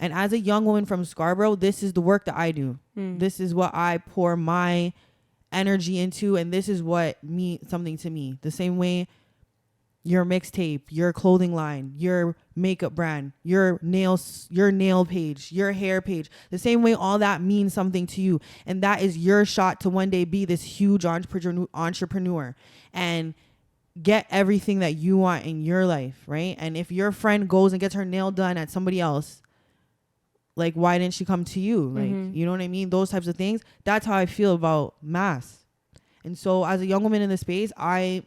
And as a young woman from Scarborough, this is the work that I do. This is what I pour my energy into, and this is what means something to me. The same way your mixtape, your clothing line, your makeup brand, your nails, your nail page, your hair page, the same way all that means something to you. And that is your shot to one day be this huge entrepreneur and get everything that you want in your life, right? And if your friend goes and gets her nail done at somebody else, like, why didn't she come to you? Like, you know what I mean? Those types of things. That's how I feel about mass. And so as a young woman in the space, I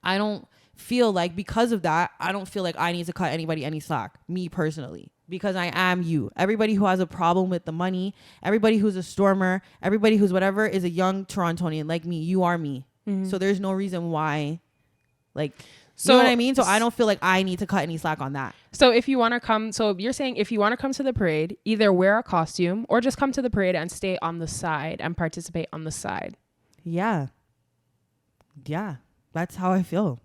don't feel like, because of that, I don't feel like I need to cut anybody any slack, me personally, because I am you. Everybody who has a problem with the money, everybody who's a stormer, everybody who's whatever is a young Torontonian like me. You are me. So there's no reason why, like, so, you know what I mean? So I don't feel like I need to cut any slack on that. So if you want to come, so you're saying if you want to come to the parade, either wear a costume or just come to the parade and stay on the side and participate on the side. Yeah. Yeah. That's how I feel.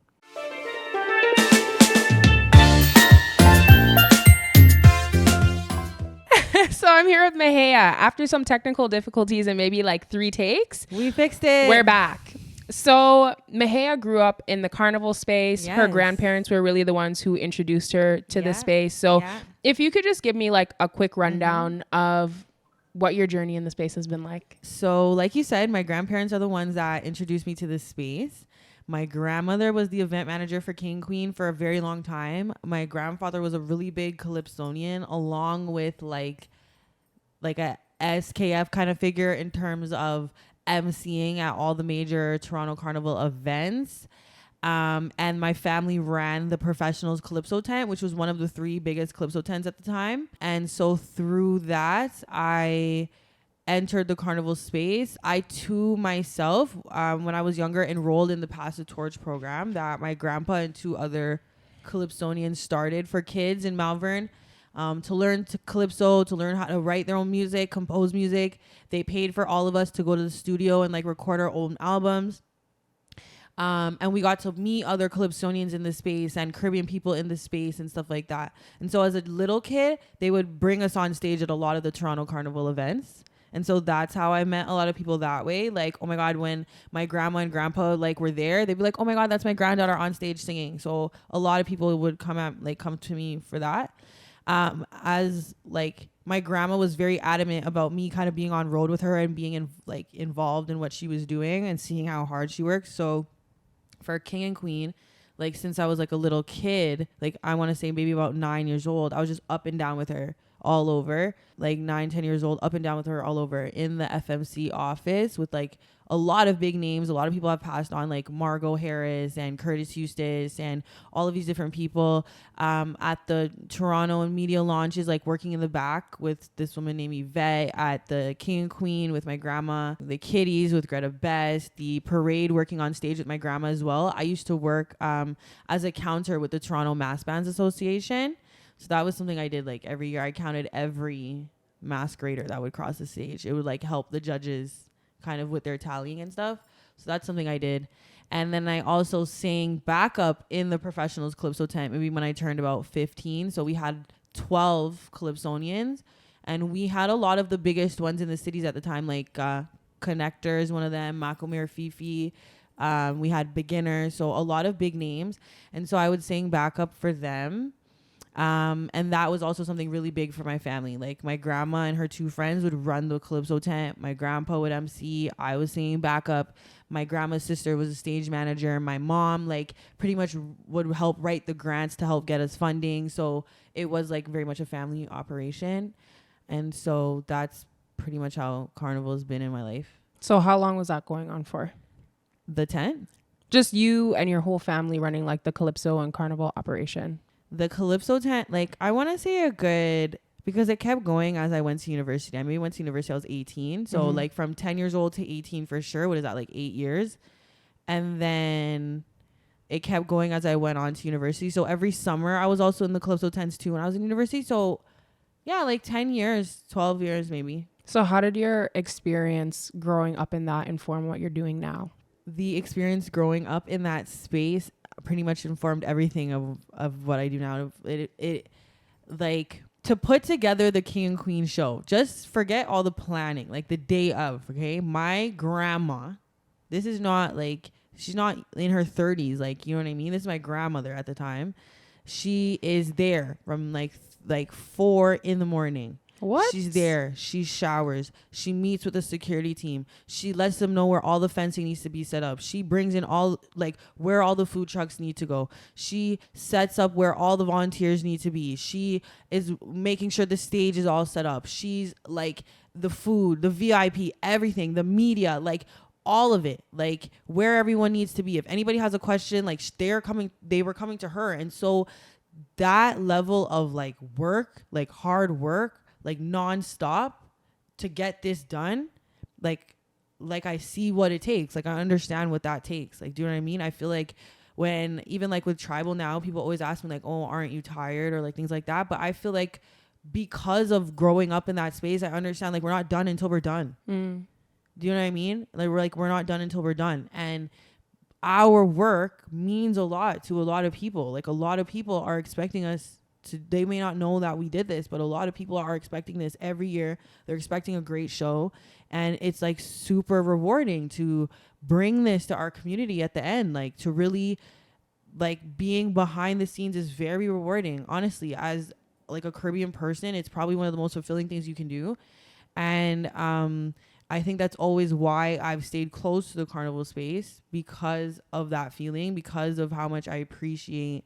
So I'm here with Mahayah. After some technical difficulties and maybe like 3 takes, we fixed it. We're back. So Mahayah grew up in the carnival space. Yes. Her grandparents were really the ones who introduced her to the space. So if you could just give me like a quick rundown of what your journey in the space has been like. So like you said, my grandparents are the ones that introduced me to this space. My grandmother was the event manager for King and Queen for a very long time. My grandfather was a really big calypsonian, along with like a SKF kind of figure in terms of emceeing at all the major Toronto Carnival events. And my family ran the Professionals Calypso tent, which was one of the 3 biggest Calypso tents at the time. And so through that, I entered the carnival space. I too myself, when I was younger, enrolled in the Pass the Torch program that my grandpa and 2 other Calypsonians started for kids in Malvern. To learn calypso, to learn how to write their own music, compose music. They paid for all of us to go to the studio and like record our own albums. And we got to meet other Calypsonians in the space and Caribbean people in the space and stuff like that. And so as a little kid, they would bring us on stage at a lot of the Toronto Carnival events. And so that's how I met a lot of people that way. Like, oh my God, when my grandma and grandpa like were there, they'd be like, oh my God, that's my granddaughter on stage singing. So a lot of people would come to me for that. As like my grandma was very adamant about me kind of being on road with her and being involved in what she was doing and seeing how hard she works. So for King and Queen, like since I was like a little kid, like I want to say maybe about 9 years old, I was just up and down with her all over, like 9-10 years old, up and down with her all over in the FMC office with like a lot of big names. A lot of people have passed on, like Margot Harris and Curtis Eustace and all of these different people at the Toronto and media launches, like working in the back with this woman named Yvette, at the King and Queen with my grandma, the Kitties with Greta Best, the parade working on stage with my grandma as well. I used to work as a counter with the Toronto Mass Bands Association. So that was something I did like every year. I counted every masquerader that would cross the stage. It would like help the judges kind of with their tallying and stuff. So that's something I did. And then I also sang backup in the Professionals Calypso tent, maybe when I turned about 15. So we had 12 Calypsonians, and we had a lot of the biggest ones in the cities at the time, like Connectors, one of them, Makomir Fifi. We had Beginners, so a lot of big names. And so I would sing backup for them. And that was also something really big for my family. Like my grandma and her 2 friends would run the Calypso tent. My grandpa would MC. I was singing backup. My grandma's sister was a stage manager. My mom like pretty much would help write the grants to help get us funding. So it was like very much a family operation. And so that's pretty much how Carnival has been in my life. So how long was that going on for? The tent? Just you and your whole family running like the Calypso and Carnival operation? The Calypso tent, like I want to say because it kept going as I went to university. I maybe went to university, I was 18. So like from 10 years old to 18 for sure. What is that, like 8 years? And then it kept going as I went on to university. So every summer I was also in the Calypso tents too when I was in university. So yeah, like 10 years, 12 years maybe. So how did your experience growing up in that inform what you're doing now? The experience growing up in that space pretty much informed everything of what I do now. It like to put together the king and queen show, just forget all the planning, like the day of, okay? My grandma, this is not like, she's not in her 30s, like, you know what I mean? This is my grandmother at the time. She is there from like 4 in the morning. What? She's there. She showers. She meets with the security team. She lets them know where all the fencing needs to be set up. She brings in all, like, where all the food trucks need to go. She sets up where all the volunteers need to be. She is making sure the stage is all set up. She's like the food, the VIP, everything, the media, like all of it, like where everyone needs to be. If anybody has a question, like they were coming to her. And so that level of like work, like hard work, like nonstop to get this done, like I see what it takes. Like I understand what that takes. Like, do you know what I mean? I feel like when even like with tribal now, people always ask me like, oh, aren't you tired, or like things like that. But I feel like because of growing up in that space, I understand like we're not done until we're done. Do you know what I mean? Like we're not done until we're done. And our work means a lot to a lot of people. Like a lot of people are expecting us to, they may not know that we did this, but a lot of people are expecting this every year. They're expecting a great show, and it's like super rewarding to bring this to our community at the end. Like to really, like, being behind the scenes is very rewarding. Honestly, as like a Caribbean person, it's probably one of the most fulfilling things you can do. And I think that's always why I've stayed close to the carnival space, because of that feeling, because of how much I appreciate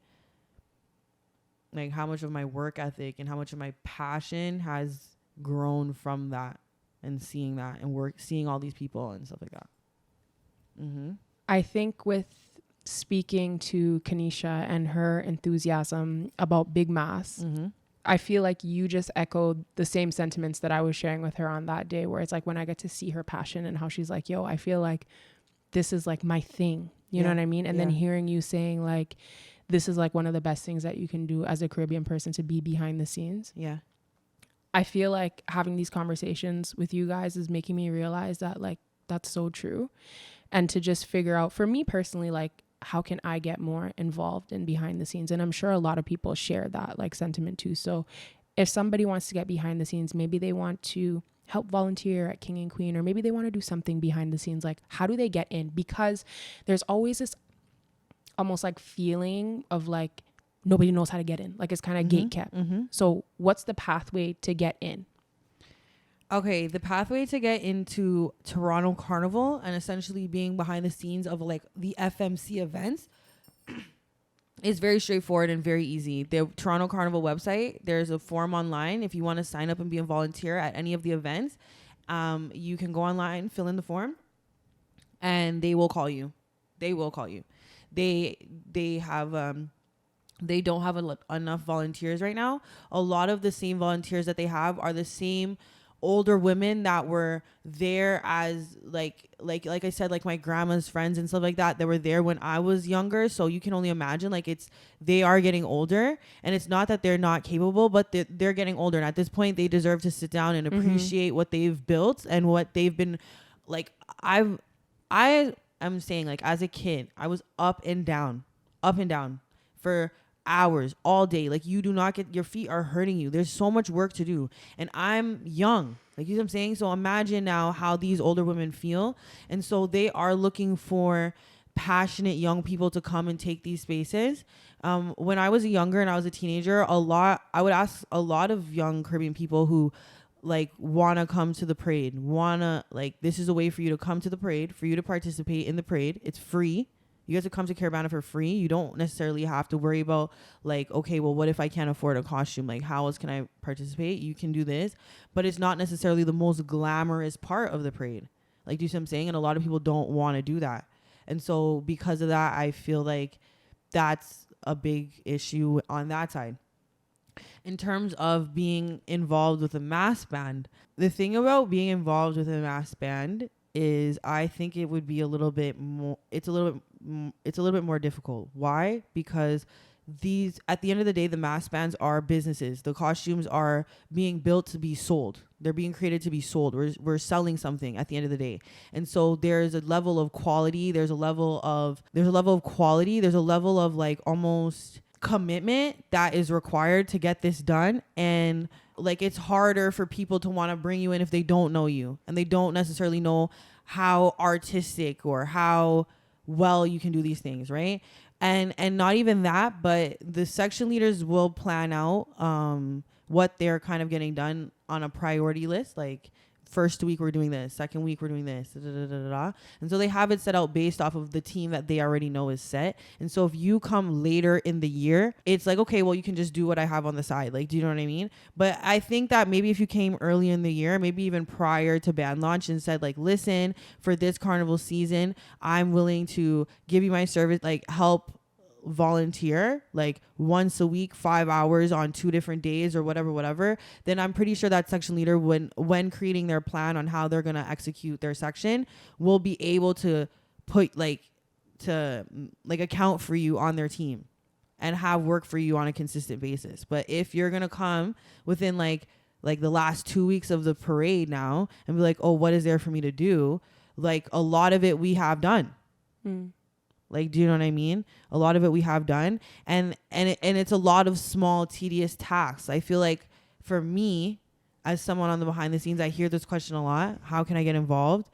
like how much of my work ethic and how much of my passion has grown from that, and seeing that and seeing all these people and stuff like that. I think with speaking to Kanisha and her enthusiasm about Big Mass, I feel like you just echoed the same sentiments that I was sharing with her on that day, where it's like when I get to see her passion and how she's like, yo, I feel like this is like my thing. You know what I mean? And then hearing you saying like, this is like one of the best things that you can do as a Caribbean person, to be behind the scenes. Yeah. I feel like having these conversations with you guys is making me realize that like, that's so true. And to just figure out, for me personally, like, how can I get more involved in behind the scenes? And I'm sure a lot of people share that like sentiment too. So if somebody wants to get behind the scenes, maybe they want to help volunteer at King and Queen, or maybe they want to do something behind the scenes, like how do they get in? Because there's always this almost like feeling of like nobody knows how to get in, like it's kind of gate kept. So what's the pathway to get in? Okay, the pathway to get into Toronto Carnival and essentially being behind the scenes of like the FMC events is very straightforward and very easy. The Toronto Carnival website, there's a form online. If you want to sign up and be a volunteer at any of the events, you can go online, fill in the form, and they will call you. They will call you. They have they don't have enough volunteers right now. A lot of the same volunteers that they have are the same older women that were there as like I said, like my grandma's friends and stuff like that were there when I was younger. So you can only imagine, like, they are getting older, and it's not that they're not capable, but they're getting older, and at this point they deserve to sit down and appreciate what they've built and what they've been like. I'm saying, like, as a kid, I was up and down for hours all day. Like, you do not get, your feet are hurting you. There's so much work to do, and I'm young, like, you know what I'm saying? So imagine now how these older women feel. And so they are looking for passionate young people to come and take these spaces. When I was younger and I was a teenager, I would ask a lot of young Caribbean people who like want to come to the parade, this is a way for you to come to the parade, for you to participate in the parade. It's free. You get to come to Caribana for free. You don't necessarily have to worry about like, okay, well, what if I can't afford a costume? Like, how else can I participate? You can do this, but it's not necessarily the most glamorous part of the parade. Like, do you see what I'm saying? And a lot of people don't want to do that. And so because of that, I feel like that's a big issue on that side. In terms of being involved with a mass band, the thing about being involved with a mass band is I think it would be a little bit more, it's a little bit more difficult. Why? Because at the end of the day, the mass bands are businesses. The costumes are being built to be sold. They're being created to be sold. We're selling something at the end of the day. And so there's a level of quality. There's a level of like almost commitment that is required to get this done. And like, it's harder for people to want to bring you in if they don't know you and they don't necessarily know how artistic or how well you can do these things, right? And not even that, but the section leaders will plan out what they're kind of getting done on a priority list. Like, first week we're doing this, second week we're doing this, da, da, da, da, da. And so they have it set out based off of the team that they already know is set. And so if you come later in the year, it's like, okay, well, you can just do what I have on the side. Like, do you know what I mean? But I think that maybe if you came early in the year, maybe even prior to band launch, and said like, listen, for this carnival season, I'm willing to give you my service, like help volunteer like once a week, 5 hours on 2 different days or whatever, then I'm pretty sure that section leader, when creating their plan on how they're going to execute their section, will be able to put to account for you on their team and have work for you on a consistent basis. But if you're going to come within like the last 2 weeks of the parade now and be like, oh, what is there for me to do? Like, a lot of it we have done. Like, do you know what I mean? A lot of it we have done. And it's a lot of small, tedious tasks. I feel like for me, as someone on the behind the scenes, I hear this question a lot. How can I get involved?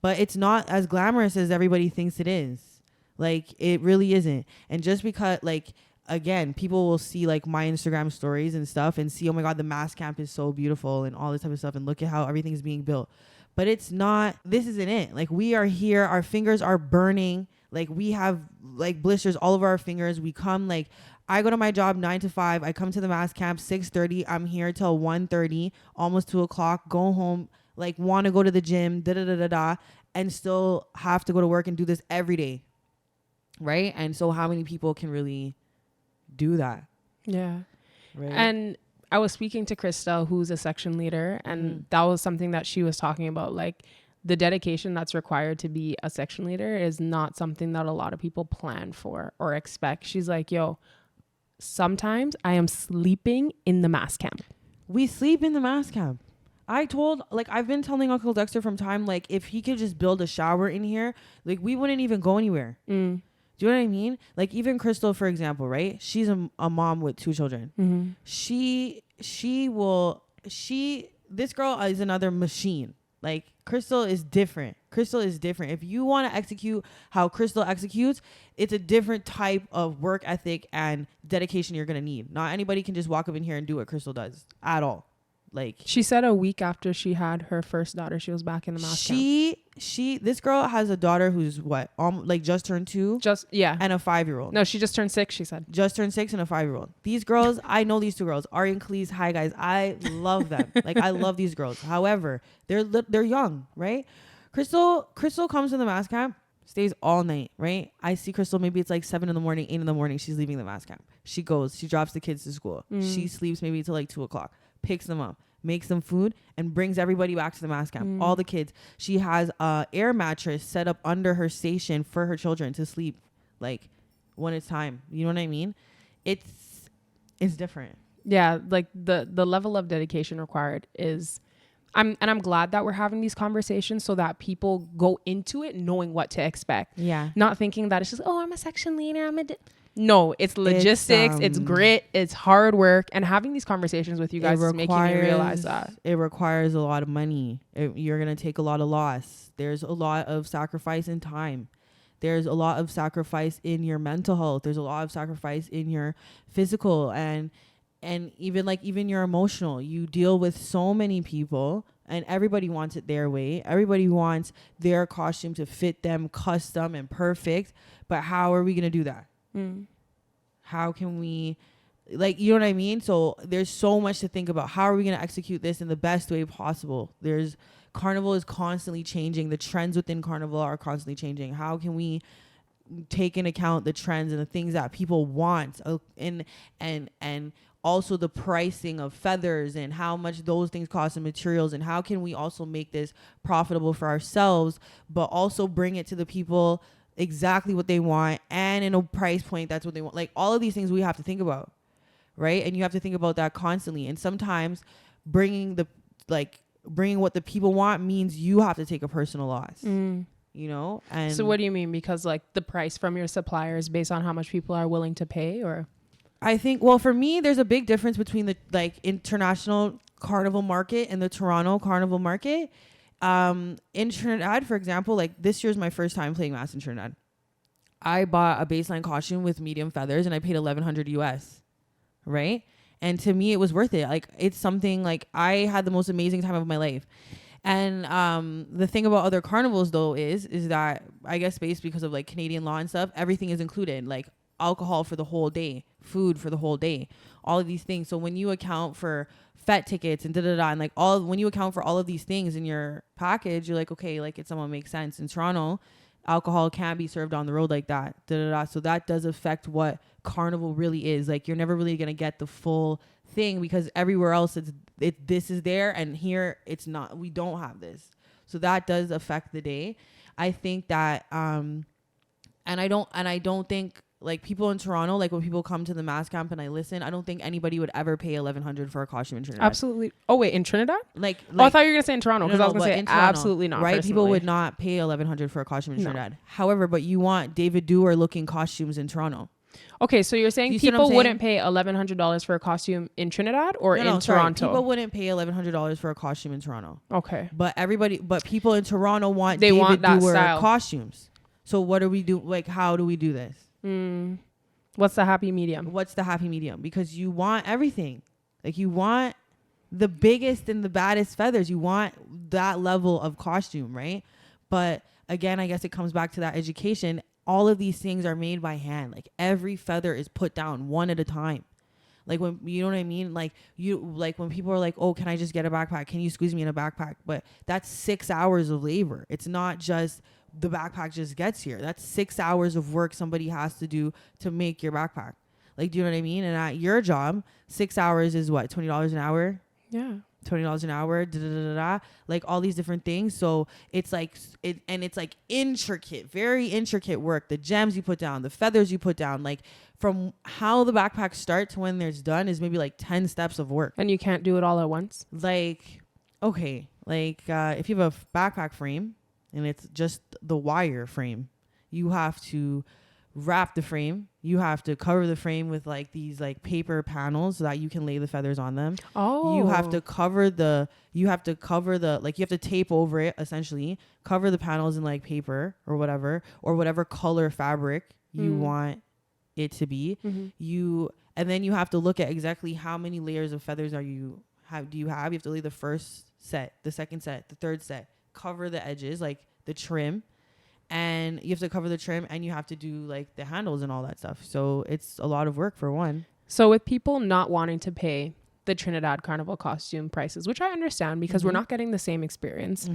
But it's not as glamorous as everybody thinks it is. Like, it really isn't. And just because, like, again, people will see like my Instagram stories and stuff and see, oh my God, the mass camp is so beautiful and all this type of stuff. And look at how everything's being built. But it's not, this isn't it. Like, we are here. Our fingers are burning. Like, we have like blisters all over our fingers. We come, like, I go to my job 9 to 5. I come to the mass camp 6:30. I'm here till 1:30, almost 2 o'clock. Go home, like, want to go to the gym, and still have to go to work and do this every day, right? And so, how many people can really do that? Yeah, right. And I was speaking to Krista, who's a section leader, and that was something that she was talking about, like, the dedication that's required to be a section leader is not something that a lot of people plan for or expect. She's like, yo, sometimes I am sleeping in the mass camp. We sleep in the mass camp. I've been telling Uncle Dexter from time, like, if he could just build a shower in here, like, we wouldn't even go anywhere. Do you know what I mean? Like, even Crystal, for example, right? She's a mom with 2 children. This girl is another machine. Like, Crystal is different. If you want to execute how Crystal executes, it's a different type of work ethic and dedication you're going to need. Not anybody can just walk up in here and do what Crystal does at all. Like, she said a week after she had her first daughter, she was back in the mass camp. This girl has a daughter who's what? Just turned 2? And a 5-year-old. No, she just turned 6, she said. Just turned 6 and a 5-year-old. These girls, I know these 2 girls. Ari and Cleese, hi guys. I love them. Like, I love these girls. However, they're young, right? Crystal comes to the mass camp, stays all night, right? I see Crystal, maybe it's like 7 in the morning, 8 in the morning. She's leaving the mass camp. She drops the kids to school. She sleeps maybe till like 2 o'clock, picks them up, makes them food, and brings everybody back to the mass camp. All the kids. She has a air mattress set up under her station for her children to sleep, like, when it's time. You know what I mean? It's different. Yeah, like the level of dedication required is, I'm glad that we're having these conversations so that people go into it knowing what to expect. Yeah. Not thinking that it's just, oh, I'm a section leader. No, it's logistics, it's grit, it's hard work, and having these conversations with you guys is making me realize that. It requires a lot of money. You're going to take a lot of loss. There's a lot of sacrifice in time. There's a lot of sacrifice in your mental health. There's a lot of sacrifice in your physical and even your emotional. You deal with so many people, and everybody wants it their way. Everybody wants their costume to fit them, custom and perfect. But how are we going to do that? How can we, like, you know what I mean? So there's so much to think about. How are we going to execute this in the best way possible? Carnival is constantly changing. The trends within Carnival are constantly changing. How can we take into account the trends and the things that people want, and also the pricing of feathers and how much those things cost and materials, and how can we also make this profitable for ourselves, but also bring it to the people exactly what they want and in a price point that's what they want. Like, all of these things we have to think about, right? And you have to think about that constantly. And sometimes bringing what the people want means you have to take a personal loss. You know? And so what do you mean? Because, like, the price from your suppliers based on how much people are willing to pay, or I think, well, for me, there's a big difference between the like international carnival market and the Toronto carnival market. In Trinidad, for example, like this year's my first time playing mass in Trinidad. I bought a baseline costume with medium feathers and I paid $1,100 US, right? And to me, it was worth it. Like it's something like I had the most amazing time of my life. And the thing about other carnivals though is that I guess based because of like Canadian law and stuff, everything is included, like alcohol for the whole day, food for the whole day, all of these things. So when you account for FET tickets and and like when you account for all of these things in your package, you're like, okay, like it somewhat makes sense. In Toronto, alcohol can't be served on the road like that. So that does affect what carnival really is. Like you're never really gonna get the full thing because everywhere else this is there and here it's not. We don't have this, so that does affect the day. I think that and I don't think like people in Toronto, like when people come to the mass camp and I listen, I don't think anybody would ever pay $1,100 for a costume in Trinidad. Absolutely. Oh wait, in Trinidad? Like I thought you were gonna say in Toronto because I was gonna say Toronto, absolutely not. Right? Personally. People would not pay $1,100 for a costume in Trinidad. However, but you want David Dewar looking costumes in Toronto. Okay, so you're saying people wouldn't pay $1,100 for a costume in Trinidad or in Toronto? Sorry, people wouldn't pay $1,100 for a costume in Toronto. Okay. But people in Toronto want David Dewar costumes. So what do we do? Like, how do we do this? What's the happy medium? Because you want everything. Like you want the biggest and the baddest feathers. You want that level of costume, right? But again, I guess it comes back to that education. All of these things are made by hand. Like every feather is put down one at a time. Like when, you know what I mean? Like when people are like, oh, can I just get a backpack? Can you squeeze me in a backpack? But that's 6 hours of labor. It's not just the backpack just gets here. That's 6 hours of work somebody has to do to make your backpack. Like, do you know what I mean? And at your job, 6 hours is what? $20 an hour? Yeah. $20 an hour, like all these different things. So it's like it's like intricate, very intricate work. The gems you put down, the feathers you put down, like from how the backpack starts to when there's done is maybe like 10 steps of work. And you can't do it all at once. Like, okay, like if you have a backpack frame and it's just the wire frame, you have to wrap the frame. You have to cover the frame with like these like paper panels so that you can lay the feathers on them. Oh. You have to cover you have to tape over it, essentially cover the panels in like paper or whatever color fabric you want it to be. Mm-hmm. And then you have to look at exactly how many layers of feathers do you have. You have to lay the first set, the second set, the third set, cover the edges, like the trim. And you have to cover the trim and you have to do like the handles and all that stuff. So it's a lot of work for one. So with people not wanting to pay the Trinidad Carnival costume prices, which I understand because we're not getting the same experience,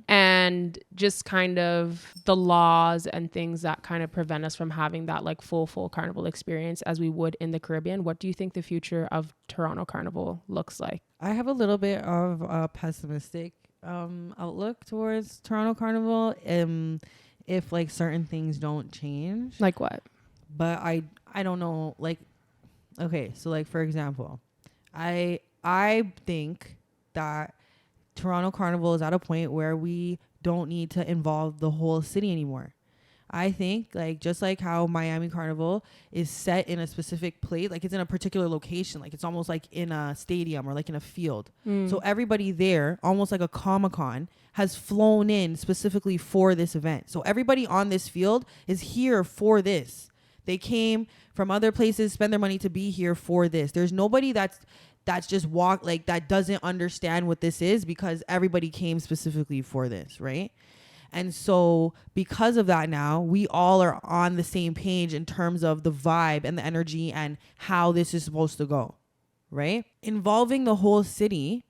and just kind of the laws and things that kind of prevent us from having that like full carnival experience as we would in the Caribbean, what do you think the future of Toronto Carnival looks like? I have a little bit of a pessimistic outlook towards Toronto Carnival. If like certain things don't change. Like what? But I don't know. Like, okay, so like for example, I think that Toronto Carnival is at a point where we don't need to involve the whole city anymore. I think like just like how Miami Carnival is set in a specific place, like it's in a particular location, like it's almost like in a stadium or like in a field. So everybody there, almost like a Comic-Con, has flown in specifically for this event. So everybody on this field is here for this. They came from other places, spend their money to be here for this. There's nobody that's just that doesn't understand what this is because everybody came specifically for this, right? And so because of that now, we all are on the same page in terms of the vibe and the energy and how this is supposed to go, right? Involving the whole city,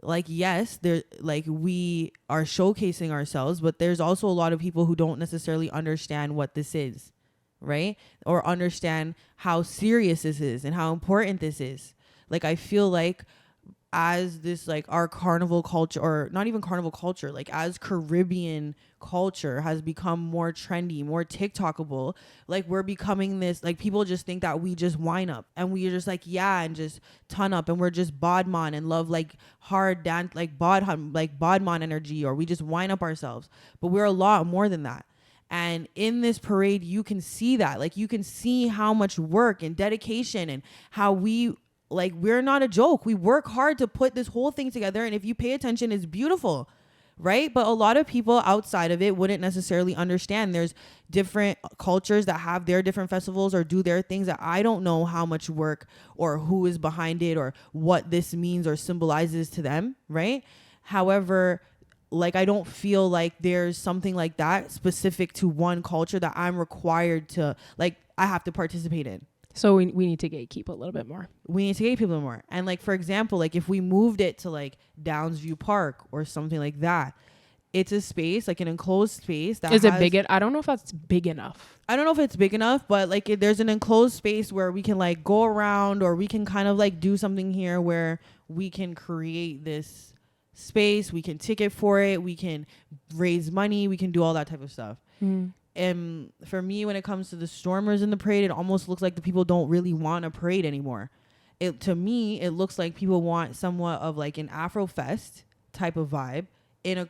like, yes, we are showcasing ourselves, but there's also a lot of people who don't necessarily understand what this is, right? Or understand how serious this is and how important this is. Like, I feel like as this, like, our carnival culture, or not even carnival culture, like as Caribbean culture has become more trendy, more TikTokable, like we're becoming this, like people just think that we just wine up and we're just like, yeah, and just ton up and we're just bodman and love like hard dance, like bodman energy, or we just wine up ourselves. But we're a lot more than that. And in this parade, you can see that. Like, you can see how much work and dedication and how we're not a joke. We work hard to put this whole thing together. And if you pay attention, it's beautiful, right? But a lot of people outside of it wouldn't necessarily understand. There's different cultures that have their different festivals or do their things that I don't know how much work or who is behind it or what this means or symbolizes to them, right? However, like, I don't feel like there's something like that specific to one culture that I'm required to, like, I have to participate in. So we need to gatekeep a little bit more. We need to gatekeep a little more. And like, for example, like if we moved it to like Downsview Park or something like that, it's a space, like an enclosed space. That is it big? I don't know if that's big enough. I don't know if it's big enough, but like there's an enclosed space where we can like go around, or we can kind of like do something here where we can create this space, we can ticket for it, we can raise money, we can do all that type of stuff. And for me, when it comes to the stormers in the parade, it almost looks like the people don't really want a parade anymore. To me, it looks like people want somewhat of like an Afrofest type of vibe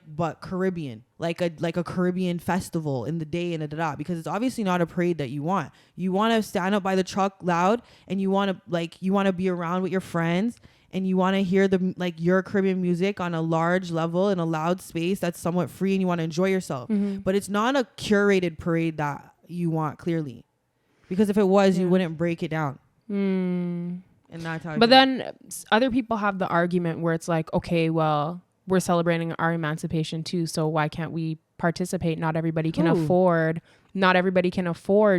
but Caribbean, like a Caribbean festival in the day and because it's obviously not a parade that you want. You want to stand up by the truck loud, and you want to be around with your friends, and you want to hear your Caribbean music on a large level in a loud space that's somewhat free, and you want to enjoy yourself. But it's not a curated parade that you want, clearly, because if it was, you wouldn't break it down. And that's how. But then other people have the argument where it's like, okay, well, we're celebrating our emancipation too, so why can't we participate? Not everybody can afford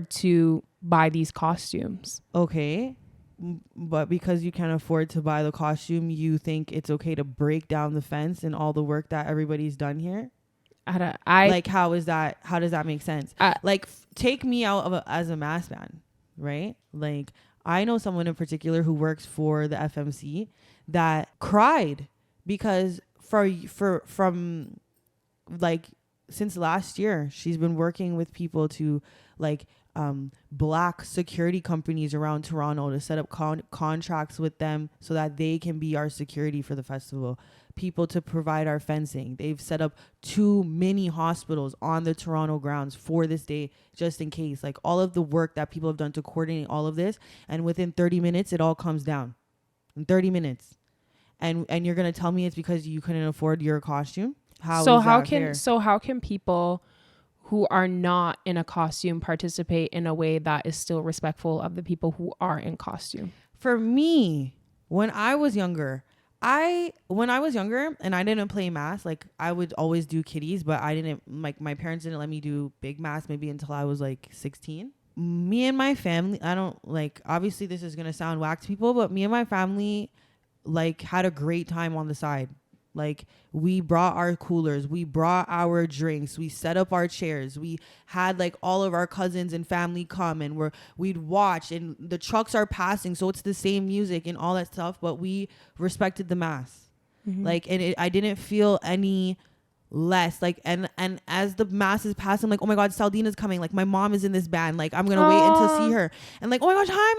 to buy these costumes. Okay. But because you can't afford to buy the costume, you think it's okay to break down the fence and all the work that everybody's done here? How is that? How does that make sense? Take me out as a mass band, right? Like, I know someone in particular who works for the FMC that cried because from since last year, she's been working with people to black security companies around Toronto to set up contracts with them so that they can be our security for the festival, people to provide our fencing. They've set up 2 mini hospitals on the Toronto grounds for this day, just in case. Like, all of the work that people have done to coordinate all of this, and within 30 minutes it all comes down. In 30 minutes. And you're going to tell me it's because you couldn't afford your costume? How can people who are not in a costume participate in a way that is still respectful of the people who are in costume? For me, when I was younger and I didn't play mass, like, I would always do kiddies, but I didn't, like, my parents didn't let me do big mass maybe until I was like 16. Me and my family, obviously this is going to sound whack to people, but me and my family had a great time on the side. Like, we brought our coolers, we brought our drinks, we set up our chairs, we had all of our cousins and family come, and we'd watch, and the trucks are passing, so it's the same music and all that stuff, but we respected the mass. I didn't feel any less, and as the mass is passing, oh my god, Saldina's coming, my mom is in this band, I'm gonna wait until see her, and oh my gosh, hi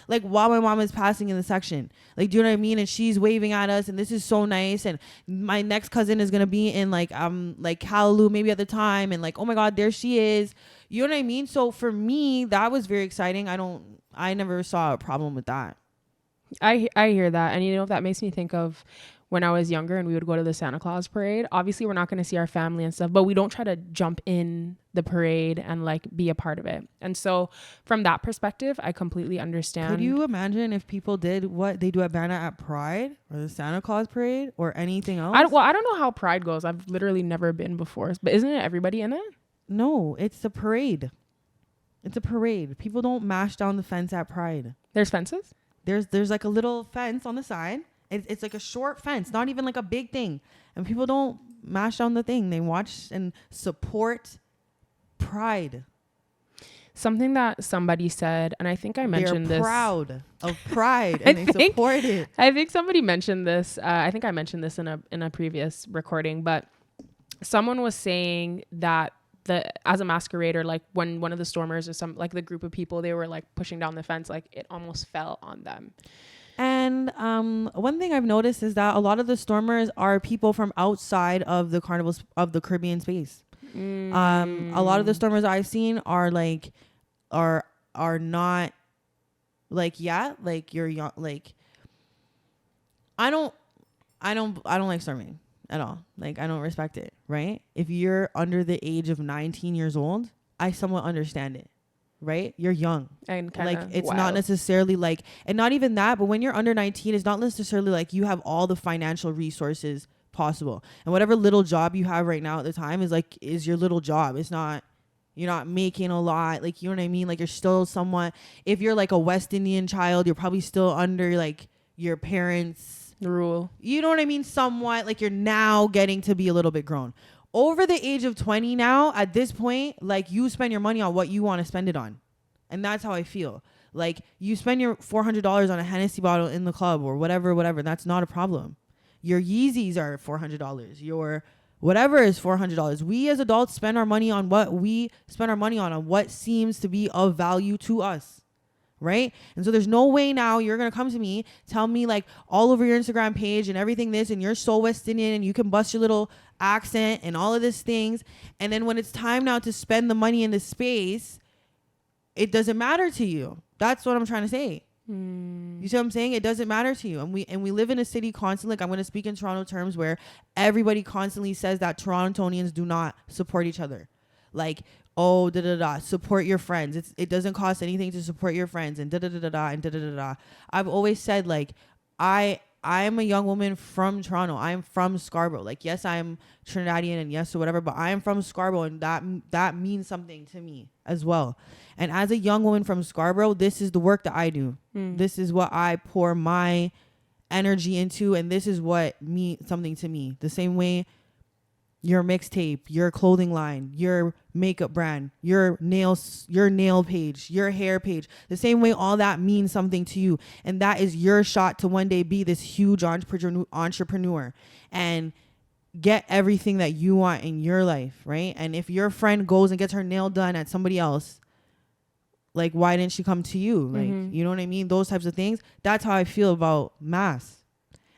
mom, while my mom is passing in the section, do you know what I mean, and she's waving at us, and this is so nice, and my next cousin is gonna be in Callaloo maybe at the time, and oh my god, there she is, you know what I mean. So for me, that was very exciting. I never saw a problem with that. I hear that, and that makes me think of when I was younger and we would go to the Santa Claus parade. Obviously, we're not going to see our family and stuff, but we don't try to jump in the parade and be a part of it. And so from that perspective, I completely understand. Could you imagine if people did what they do at Banna at Pride or the Santa Claus parade or anything else? I don't know how Pride goes. I've literally never been before. But isn't it everybody in it? No, it's a parade. It's a parade. People don't mash down the fence at Pride. There's fences? There's a little fence on the side. It's a short fence, not even a big thing. And people don't mash down the thing. They watch and support Pride. Something that somebody said, and I think I mentioned They're this. proud of Pride and they support it. I think somebody mentioned this. I think I mentioned this in a previous recording, but someone was saying that as a masquerader, when one of the stormers or the group of people, they were pushing down the fence, it almost fell on them. And one thing I've noticed is that a lot of the stormers are people from outside of the carnivals of the Caribbean space. A lot of the stormers I've seen are like, are not like, yeah, like you're young. Like, I don't like storming at all. Like, I don't respect it. Right. If you're under the age of 19 years old, I somewhat understand it. Right. You're young. And like, it's not necessarily like, and not even that, but when you're under 19, it's not necessarily like you have all the financial resources possible. And whatever little job you have right now at the time is your little job. It's not, you're not making a lot. Like, you know what I mean? Like, you're still somewhat, if you're like a West Indian child, you're probably still under like your parents' rule. You know what I mean? Somewhat like you're now getting to be a little bit grown. Over the age of 20 now, at this point, like, you spend your money on what you want to spend it on. And that's how I feel. Like, you spend your $400 on a Hennessy bottle in the club or whatever. That's not a problem. Your Yeezys are $400. Your whatever is $400. We as adults spend our money on what we spend our money on what seems to be of value to us. Right? And so there's no way now you're going to come to me, tell me like all over your Instagram page and everything this, and you're so West Indian and you can bust your little accent and all of these things. And then when it's time now to spend the money in the space, it doesn't matter to you. That's what I'm trying to say. You see what I'm saying? It doesn't matter to you. And we live in a city constantly. Like, I'm going to speak in Toronto terms where everybody constantly says that Torontonians do not support each other. Like, oh, support your friends. It doesn't cost anything to support your friends and and I've always said, like, I am a young woman from Toronto. I am from Scarborough. Like, yes, I'm Trinidadian and yes or whatever, but I am from Scarborough, and that means something to me as well. And as a young woman from Scarborough, this is the work that I do. This is what I pour my energy into, and this is what means something to me. The same way your mixtape, your clothing line, your makeup brand, your nails, your nail page, your hair page, the same way all that means something to you. And that is your shot to one day be this huge entrepreneur and get everything that you want in your life, right? And if your friend goes and gets her nail done at somebody else, like, why didn't she come to you? Like, you know what I mean? Those types of things. That's how I feel about mass.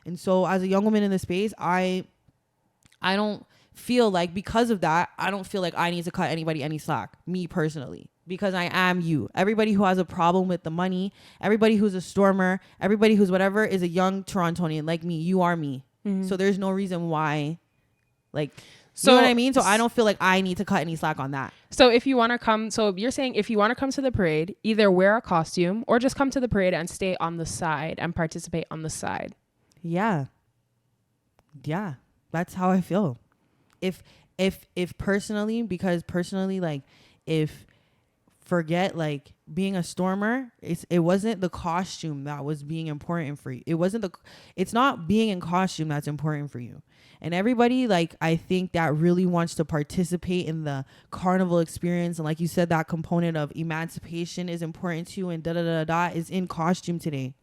And so as a young woman in the space, I don't feel like, because of that, I don't feel like I need to cut anybody any slack, me personally, because I am you. Everybody who has a problem with the money, everybody who's a stormer, everybody who's whatever is a young Torontonian like me. You are me. So there's no reason why, like, so, you know what I mean? So I don't feel like I need to cut any slack on that. So if you want to come, so you're saying if you want to come to the parade, either wear a costume or just come to the parade and stay on the side and participate on the side. Yeah. That's how I feel. If personally, because personally, like, if forget like being a stormer, it wasn't the costume that was being important for you. It's not being in costume that's important for you. And everybody, like, I think that really wants to participate in the carnival experience. And like you said, that component of emancipation is important to you, and is in costume today.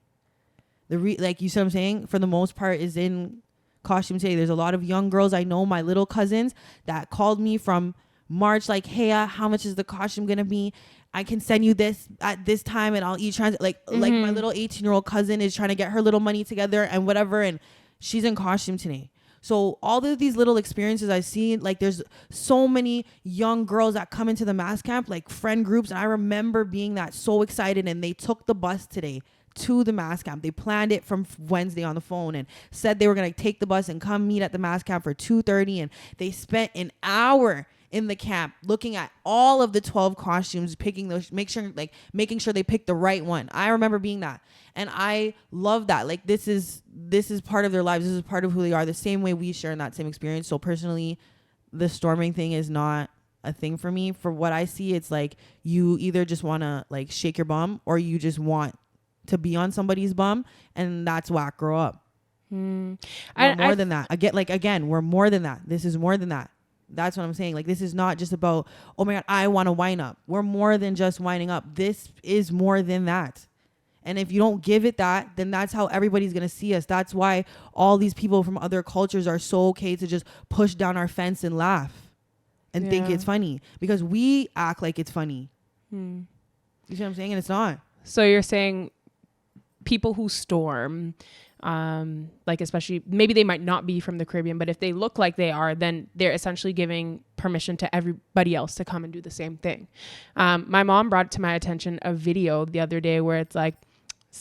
Like you said, I'm saying, for the most part, is in costume today. There's a lot of young girls I know, my little cousins, that called me from March, like, hey, how much is the costume gonna be? I can send you this at this time and I'll like my little 18-year-old cousin is trying to get her little money together and whatever, and she's in costume today. So all of these little experiences I see, like, there's so many young girls that come into the mass camp, like friend groups, and I remember being that so excited, and they took the bus today to the mass camp. They planned it from Wednesday on the phone and said they were going to take the bus and come meet at the mass camp for 2:30, and they spent an hour in the camp looking at all of the 12 costumes, picking those, making sure they picked the right one. I remember being that, and I love that. Like, this is part of their lives. This is part of who they are, the same way we share in that same experience. So personally, the storming thing is not a thing for me. For what I see, it's like you either just want to like shake your bum, or you just want to be on somebody's bum, and that's whack. Grow up. We're more than that. We're more than that. This is more than that. That's what I'm saying. Like, this is not just about, oh my God, I want to wind up. We're more than just winding up. This is more than that. And if you don't give it that, then that's how everybody's going to see us. That's why all these people from other cultures are so okay to just push down our fence and laugh and think it's funny, because we act like it's funny. You see what I'm saying? And it's not. So you're saying people who storm, Like especially maybe they might not be from the Caribbean, but if they look like they are, then they're essentially giving permission to everybody else to come and do the same thing. My mom brought to my attention a video the other day where it's like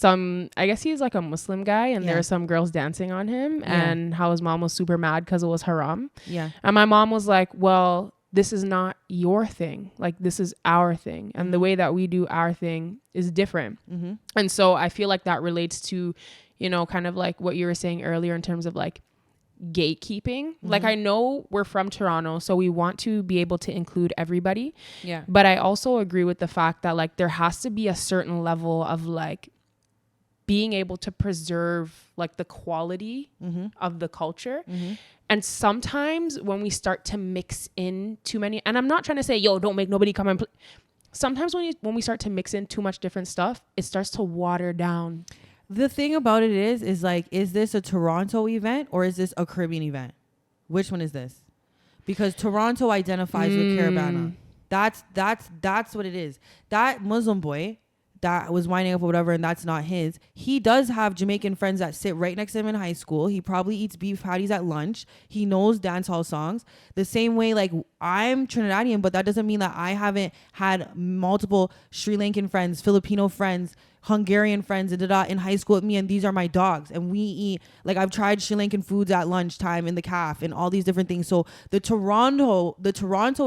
I guess he's like a Muslim guy, and there are some girls dancing on him, and how his mom was super mad because it was haram. Yeah. And my mom was like, well, this is not your thing. Like, this is our thing. And the way that we do our thing is different. Mm-hmm. And so I feel like that relates to, you know, kind of like what you were saying earlier in terms of like gatekeeping. Mm-hmm. Like, I know we're from Toronto, so we want to be able to include everybody. Yeah. But I also agree with the fact that like there has to be a certain level of like being able to preserve like the quality of the culture. Mm-hmm. And sometimes when we start to mix in too many, and I'm not trying to say, yo, don't make nobody come and sometimes when we start to mix in too much different stuff, it starts to water down. The thing about it is like, is this a Toronto event or is this a Caribbean event? Which one is this? Because Toronto identifies with caribana. That's what it is. That Muslim boy that was winding up or whatever, and that's not his. He does have Jamaican friends that sit right next to him in high school. He probably eats beef patties at lunch. He knows dancehall songs. The same way, like, I'm Trinidadian, but that doesn't mean that I haven't had multiple Sri Lankan friends, Filipino friends, Hungarian friends in high school with me, and these are my dogs. And we eat, like, I've tried Sri Lankan foods at lunchtime in the caf and all these different things. So the Toronto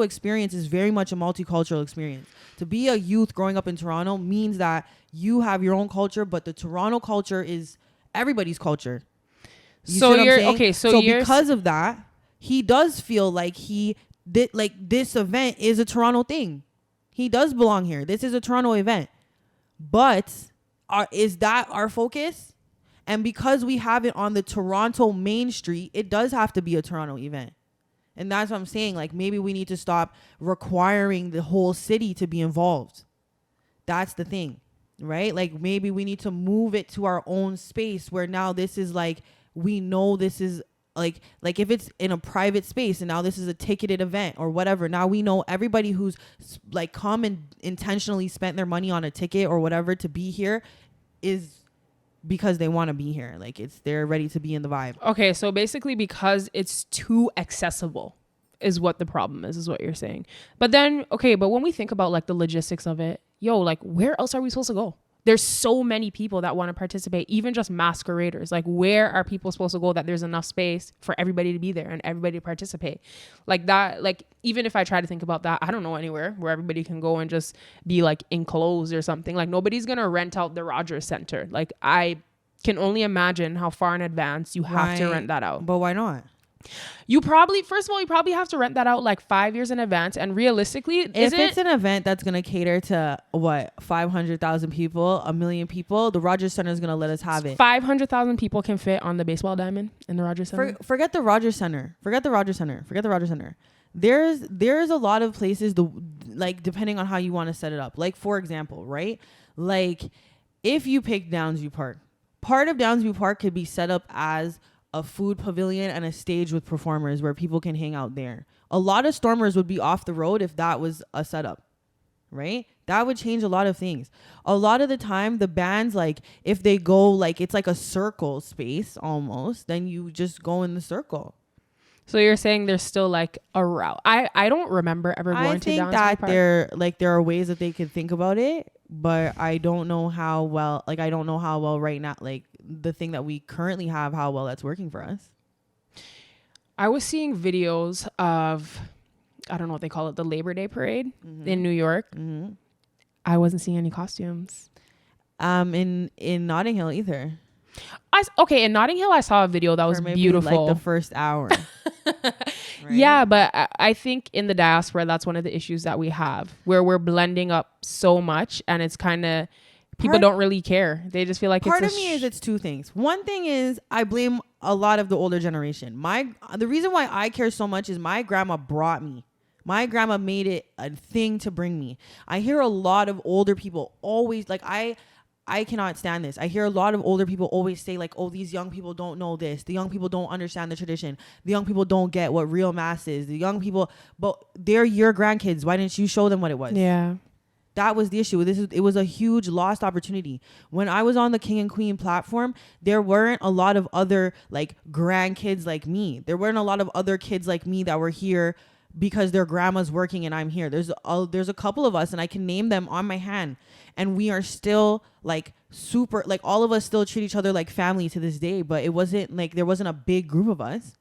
experience is very much a multicultural experience. To be a youth growing up in Toronto means that you have your own culture, but the Toronto culture is everybody's culture. So because of that, he does feel like this event is a Toronto thing. He does belong here. This is a Toronto event. But is that our focus? And because we have it on the Toronto main street, it does have to be a Toronto event. And that's what I'm saying. Like, maybe we need to stop requiring the whole city to be involved. That's the thing, right? Like, maybe we need to move it to our own space where now this is like, we know this is like if it's in a private space and now this is a ticketed event or whatever. Now we know everybody who's like come and intentionally spent their money on a ticket or whatever to be here is because they want to be here. Like, they're ready to be in the vibe. Okay, so basically because it's too accessible is what the problem is what you're saying. But then, okay, but when we think about like the logistics of it, like, where else are we supposed to go? There's so many people that want to participate, even just masqueraders. Like, where are people supposed to go that there's enough space for everybody to be there and everybody to participate? Like that, like, even if I try to think about that, I don't know anywhere where everybody can go and just be like enclosed or something. Like, nobody's going to rent out the Rogers Center. Like, I can only imagine how far in advance you have to rent that out. But why not? First of all, you probably have to rent that out like 5 years in advance. And realistically, if it's an event that's going to cater to 500,000 people, 1 million people, the Rogers Center is going to let us have it. 500,000 people can fit on the baseball diamond in the Rogers Center. Forget the Rogers Center. There's a lot of places, like, depending on how you want to set it up. Like, for example, right? Like, if you pick Downsview Park, part of Downsview Park could be set up as a food pavilion and a stage with performers where people can hang out there. A lot of Stormers would be off the road if that was a setup, right? That would change a lot of things. A lot of the time, the bands, like, if they go, like, it's like a circle space almost, then you just go in the circle. So you're saying there's still like a route. I don't remember ever going to Downsview Park. I think that there are ways that they could think about it, but I don't know how well, right now, like, the thing that we currently have, how well that's working for us. I was seeing videos of, I don't know what they call it, the Labor Day parade in New York. Mm-hmm. I wasn't seeing any costumes. In Notting Hill either. In Notting Hill, I saw a video that was beautiful. Like the first hour. Right? Yeah, but I think in the diaspora, that's one of the issues that we have, where we're blending up so much, and it's kind of, people don't really care. They just feel like it's two things. One thing is, I blame a lot of the older generation. The reason why I care so much is my grandma brought me. My grandma made it a thing to bring me. I hear a lot of older people always, like, I cannot stand this. I hear a lot of older people always say, like, oh, these young people don't know this. The young people don't understand the tradition. The young people don't get what real mass is. The young people, but they're your grandkids. Why didn't you show them what it was? Yeah. That was the issue. It was a huge lost opportunity. When I was on the King and Queen platform, there weren't a lot of other like grandkids like me. There weren't a lot of other kids like me that were here because their grandma's working and I'm here. There's a couple of us, and I can name them on my hand, and we are still like super, like all of us still treat each other like family to this day. But it wasn't like there wasn't a big group of us,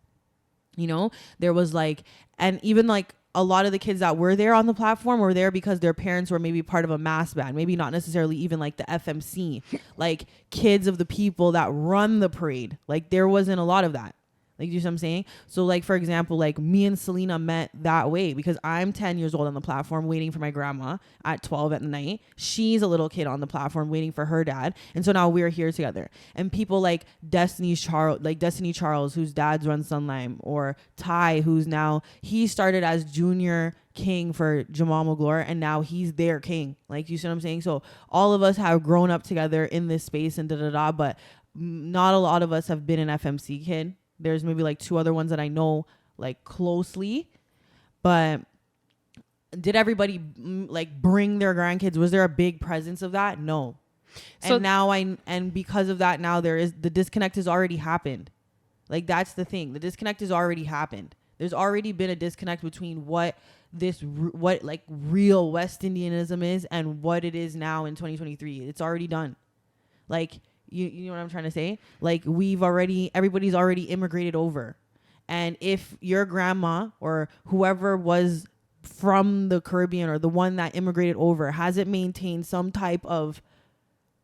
you know. There was like, and even like a lot of the kids that were there on the platform were there because their parents were maybe part of a mass band, maybe not necessarily even like the FMC, like kids of the people that run the parade. Like there wasn't a lot of that. Like, you know what I'm saying? So like, for example, like me and Selena met that way because I'm 10 years old on the platform waiting for my grandma at 12 at night. She's a little kid on the platform waiting for her dad. And so now we're here together. And people like Destiny Charles, whose dad's run Sunlime, or Ty, who's now, he started as junior king for Jamal Magloire, and now he's their king. Like, you see what I'm saying? So all of us have grown up together in this space and but not a lot of us have been an FMC kid. There's maybe like 2 other ones that I know like closely, but did everybody like bring their grandkids? Was there a big presence of that? No. So and now and because of that, now the disconnect has already happened. Like, that's the thing. The disconnect has already happened. There's already been a disconnect between what like real West Indianism is and what it is now in 2023. It's already done. Like, you know what I'm trying to say? Like, everybody's already immigrated over. And if your grandma or whoever was from the Caribbean or the one that immigrated over hasn't maintained some type of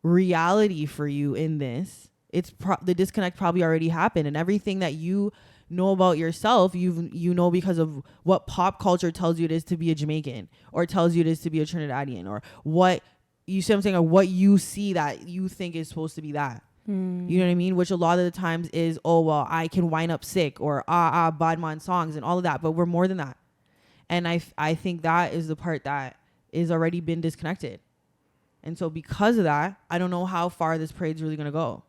reality for you in this, the disconnect probably already happened. And everything that you know about yourself, you know because of what pop culture tells you it is to be a Jamaican, or tells you it is to be a Trinidadian, or what you see what I'm saying, or what you see that you think is supposed to be that. You know what I mean? Which a lot of the times is, oh, well, I can wind up sick, or Badman songs and all of that. But we're more than that. And I think that is the part that is already been disconnected. And so because of that, I don't know how far this parade's really going to go.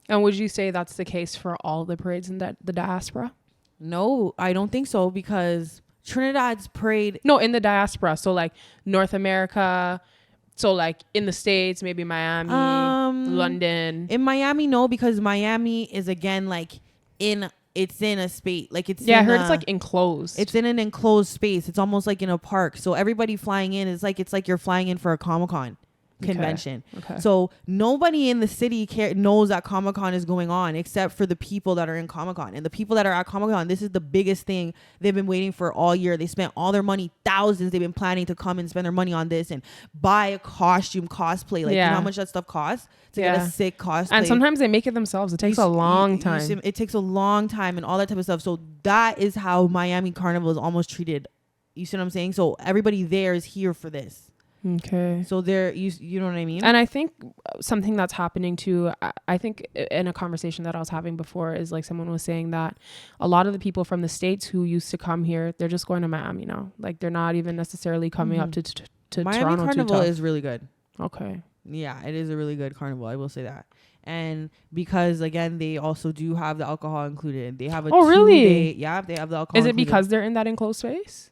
And would you say that's the case for all the parades in the diaspora? No, I don't think so, because Trinidad's parade... No, in the diaspora. So like North America... So like in the States, maybe Miami, London. In Miami, no, because Miami is again like it's in a space, like it's I heard it's like enclosed. It's in an enclosed space. It's almost like in a park. So everybody flying in is like, it's like you're flying in for a Comic-Con convention. Okay. So nobody in the city knows that Comic-Con is going on except for the people that are in Comic-Con. And the people that are at Comic-Con, this is the biggest thing they've been waiting for all year. They spent all their money, thousands. They've been planning to come and spend their money on this and buy a costume, cosplay. Like, you know how much that stuff costs to get a sick cosplay. And sometimes they make it themselves. It takes a long time. It takes a long time and all that type of stuff. So that is how Miami Carnival is almost treated. You see what I'm saying? So everybody there is here for this. Okay. So there, you know what I mean? And I think something that's happening too, I think in a conversation that I was having before, is like someone was saying that a lot of the people from the States who used to come here, they're just going to Miami now. Like, they're not even necessarily coming up to Miami Toronto. Carnival is really good. Okay. Yeah, it is a really good carnival. I will say that. And because again, they also do have the alcohol included. They have a 2 day. Yeah, they have the alcohol. Is it included. Because they're in that enclosed space?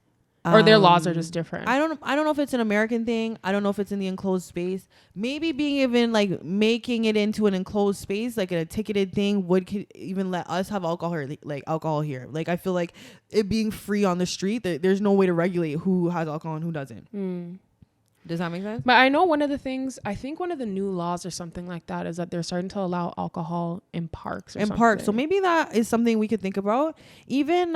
Or their laws are just different? I don't know if it's an American thing. I don't know if it's in the enclosed space. Maybe being even like making it into an enclosed space, like a ticketed thing, could even let us have alcohol here. Like, I feel like it being free on the street, there's no way to regulate who has alcohol and who doesn't. Does that make sense? But I know one of the things, I think one of the new laws or something like that is that they're starting to allow alcohol in parks. So maybe that is something we could think about. Even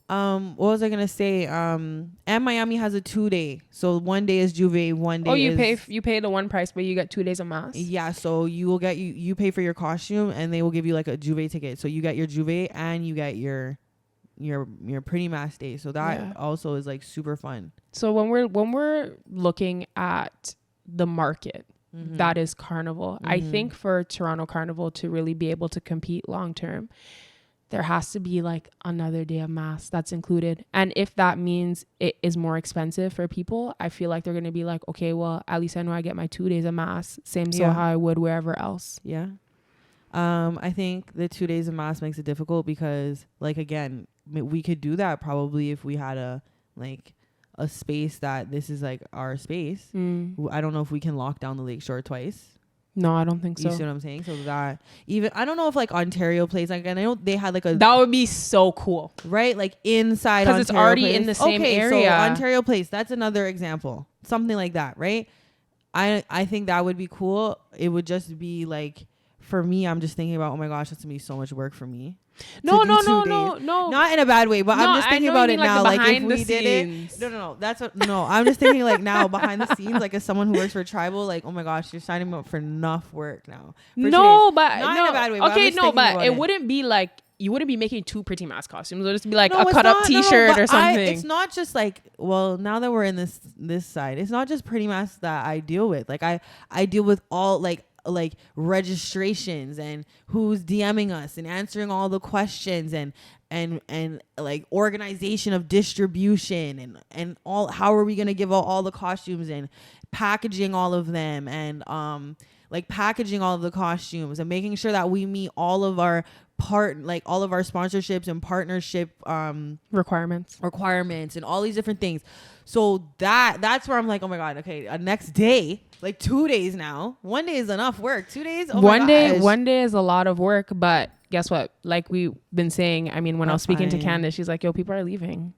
what was I gonna say? And Miami has a 2 day. So 1 day is Juve, 1 day. Oh, you pay the one price, but you get 2 days of mass. Yeah, so you will get you pay for your costume, and they will give you like a Juve ticket. So you get your Juve and you get your pretty mass day. So that also is like super fun. So when we're looking at the market, that is Carnival. I think for Toronto Carnival to really be able to compete long term, there has to be like another day of mass that's included. And if that means it is more expensive for people, I feel like they're going to be like, okay, well, at least I know I get my 2 days of mass. Same so how I would wherever else. Yeah. I think the 2 days of mass makes it difficult because, like, again, we could do that probably if we had a a space that this is like our space. I don't know if we can lock down the Lakeshore twice. No, I don't think so. You see what I'm saying? So that even I don't know if like Ontario plays like, and I know they had like a that would be so cool, right? Like inside because it's already Place. in the same area. So Ontario Place, that's another example, something like that, right? I think that would be cool. It would just be like for me. I'm just thinking about, oh my gosh, that's gonna be so much work for me. No, not in a bad way, but I'm just thinking about it now. Like if we did it, no, that's what. No, I'm just thinking like now behind the scenes, like as someone who works for tribal, like oh my gosh, you're signing me up for enough work now. No, but not in a bad way. Okay, no, but it wouldn't be like you wouldn't be making 2 pretty mask costumes. It would just be like a cut up T-shirt or something. It's not just like, well, now that we're in this side, it's not just pretty masks that I deal with. Like I deal with all like registrations and who's DMing us and answering all the questions and like organization of distribution and all, how are we going to give out all the costumes and packaging all of them and like packaging all of the costumes and making sure that we meet all of our all of our sponsorships and partnership requirements and all these different things. So that's where I'm like, oh my God, okay, next day, like 2 days now. 1 day is enough work. 2 days, oh my gosh. One day is a lot of work, but guess what? Like we've been saying, I mean, when I was speaking to Candace, she's like, yo, people are leaving.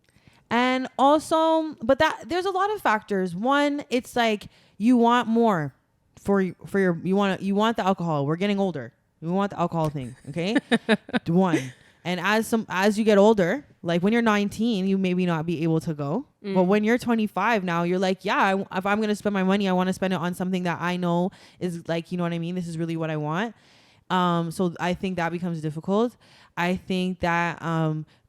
And also, but there's a lot of factors. One, it's like you want more for your, you want the alcohol. We're getting older. We want the alcohol thing. Okay. One. And as you get older, like when you're 19, you maybe not be able to go. But when you're 25 now, you're like, yeah, if I'm going to spend my money, I want to spend it on something that I know is like, you know what I mean? This is really what I want. So I think that becomes difficult. I think that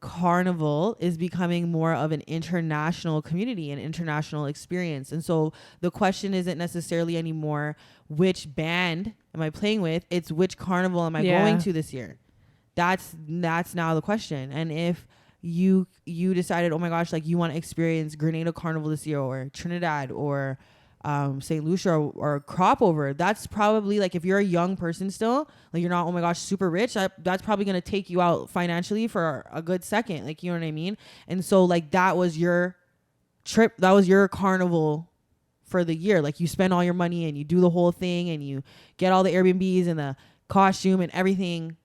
carnival is becoming more of an international community, an international experience. And so the question isn't necessarily anymore which band am I playing with? It's which carnival am I going to this year? That's now the question. And if you decided, oh my gosh, like you want to experience Grenada Carnival this year or Trinidad or St. Lucia or Crop Over, that's probably like, if you're a young person still, like you're not, oh my gosh, super rich, that's probably going to take you out financially for a good second. Like, you know what I mean? And so like that was your trip. That was your carnival for the year. Like you spend all your money and you do the whole thing and you get all the Airbnbs and the costume and everything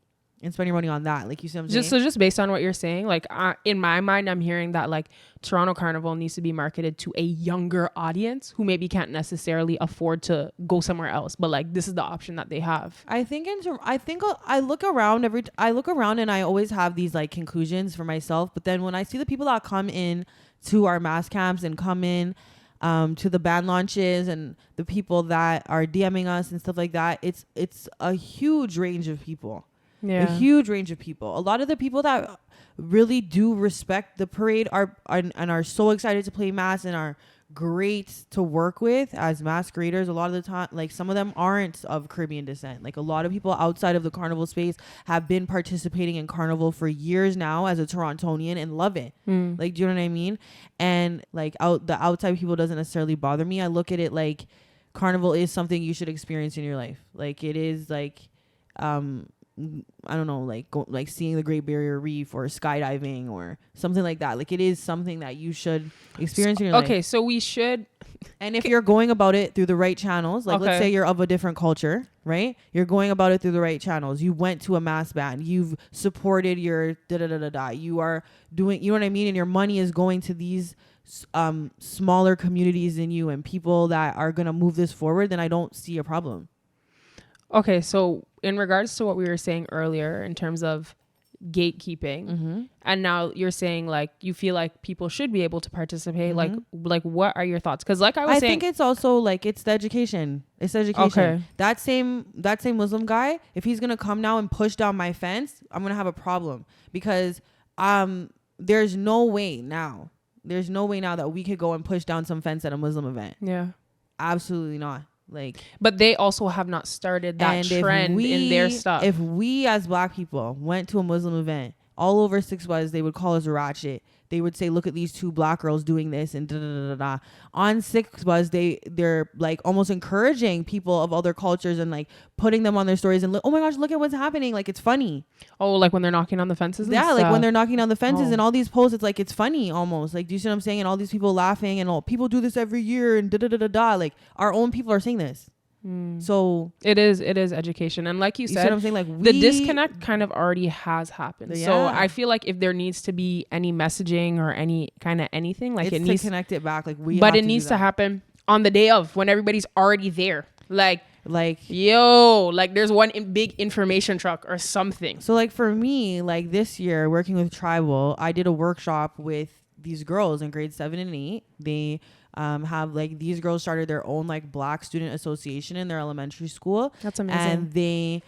and spend your money on that. Like, you see what I'm saying? So just based on what you're saying, like in my mind, I'm hearing that like Toronto Carnival needs to be marketed to a younger audience who maybe can't necessarily afford to go somewhere else, but like this is the option that they have. I think I look around and I always have these like conclusions for myself. But then when I see the people that come in to our mass camps and come in to the band launches and the people that are DMing us and stuff like that, it's a huge range of people. Yeah. A huge range of people. A lot of the people that really do respect the parade are so excited to play mass and are great to work with as masqueraders. A lot of the time, like some of them aren't of Caribbean descent. Like a lot of people outside of the carnival space have been participating in carnival for years now as a Torontonian and love it. Like, do you know what I mean? And like the outside people doesn't necessarily bother me. I look at it like carnival is something you should experience in your life. Like it is like, I don't know, like seeing the Great Barrier Reef or skydiving or something like that. Like it is something that you should experience in your life. Okay, so we should. And if you're going about it through the right channels, like let's say you're of a different culture, right? You're going about it through the right channels. You went to a mass band. You've supported your da-da-da-da-da. You are doing, you know what I mean? And your money is going to these smaller communities than you and people that are going to move this forward, then I don't see a problem. Okay, so in regards to what we were saying earlier in terms of gatekeeping, and now you're saying like you feel like people should be able to participate, like what are your thoughts? Because like I was saying, think it's also like it's the education. It's education. Okay. That same Muslim guy, if he's gonna come now and push down my fence, I'm gonna have a problem because there's no way now that we could go and push down some fence at a Muslim event. Yeah, absolutely not. Like, but they also have not started that trend in their stuff. If we as Black people went to a Muslim event all over Six Was, they would call us ratchet. They would say, look at these two black girls doing this and da da da da da. On Six Was, they're like almost encouraging people of other cultures and like putting them on their stories and oh my gosh, look at what's happening. Like it's funny. Oh, like when they're knocking on the fences? Yeah, and like when stuff. they're knocking on the fences and all these posts, it's like it's funny almost. Like, do you see what I'm saying? And all these people laughing and all people do this every year and da da da da da. Like our own people are saying this. So it is education, and like you said, see what I'm saying? Like the disconnect kind of already has happened. Yeah. So I feel like if there needs to be any messaging or any kind of anything, like it's it needs to connect it back. Like we, but it needs to happen on the day of when everybody's already there. Like yo, like there's one big information truck or something. So like for me, like this year working with Tribal, I did a workshop with these girls in grade 7 and 8. They have like these girls started their own like Black student association in their elementary school. That's amazing. And they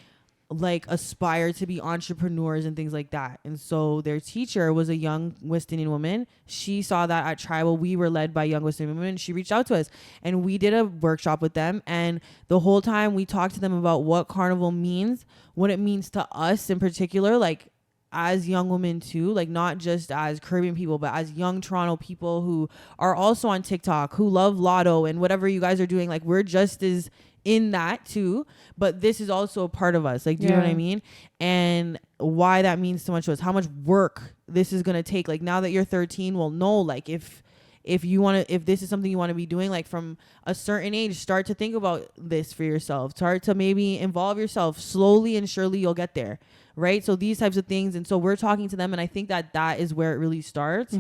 like aspire to be entrepreneurs and things like that. And so their teacher was a young West Indian woman. She saw that at Tribal we were led by young West Indian women. She reached out to us and we did a workshop with them. And the whole time we talked to them about what carnival means, what it means to us in particular, like as young women too, like not just as Caribbean people, but as young Toronto people who are also on TikTok, who love Lotto and whatever you guys are doing. Like we're just as in that too, but this is also a part of us. Like, do you know what I mean? And why that means so much to us, how much work this is going to take. Like now that you're 13, we'll know, like if you want to, if this is something you want to be doing, like from a certain age, start to think about this for yourself, start to maybe involve yourself. Slowly and surely you'll get there. Right. So these types of things. And so we're talking to them. And I think that is where it really starts.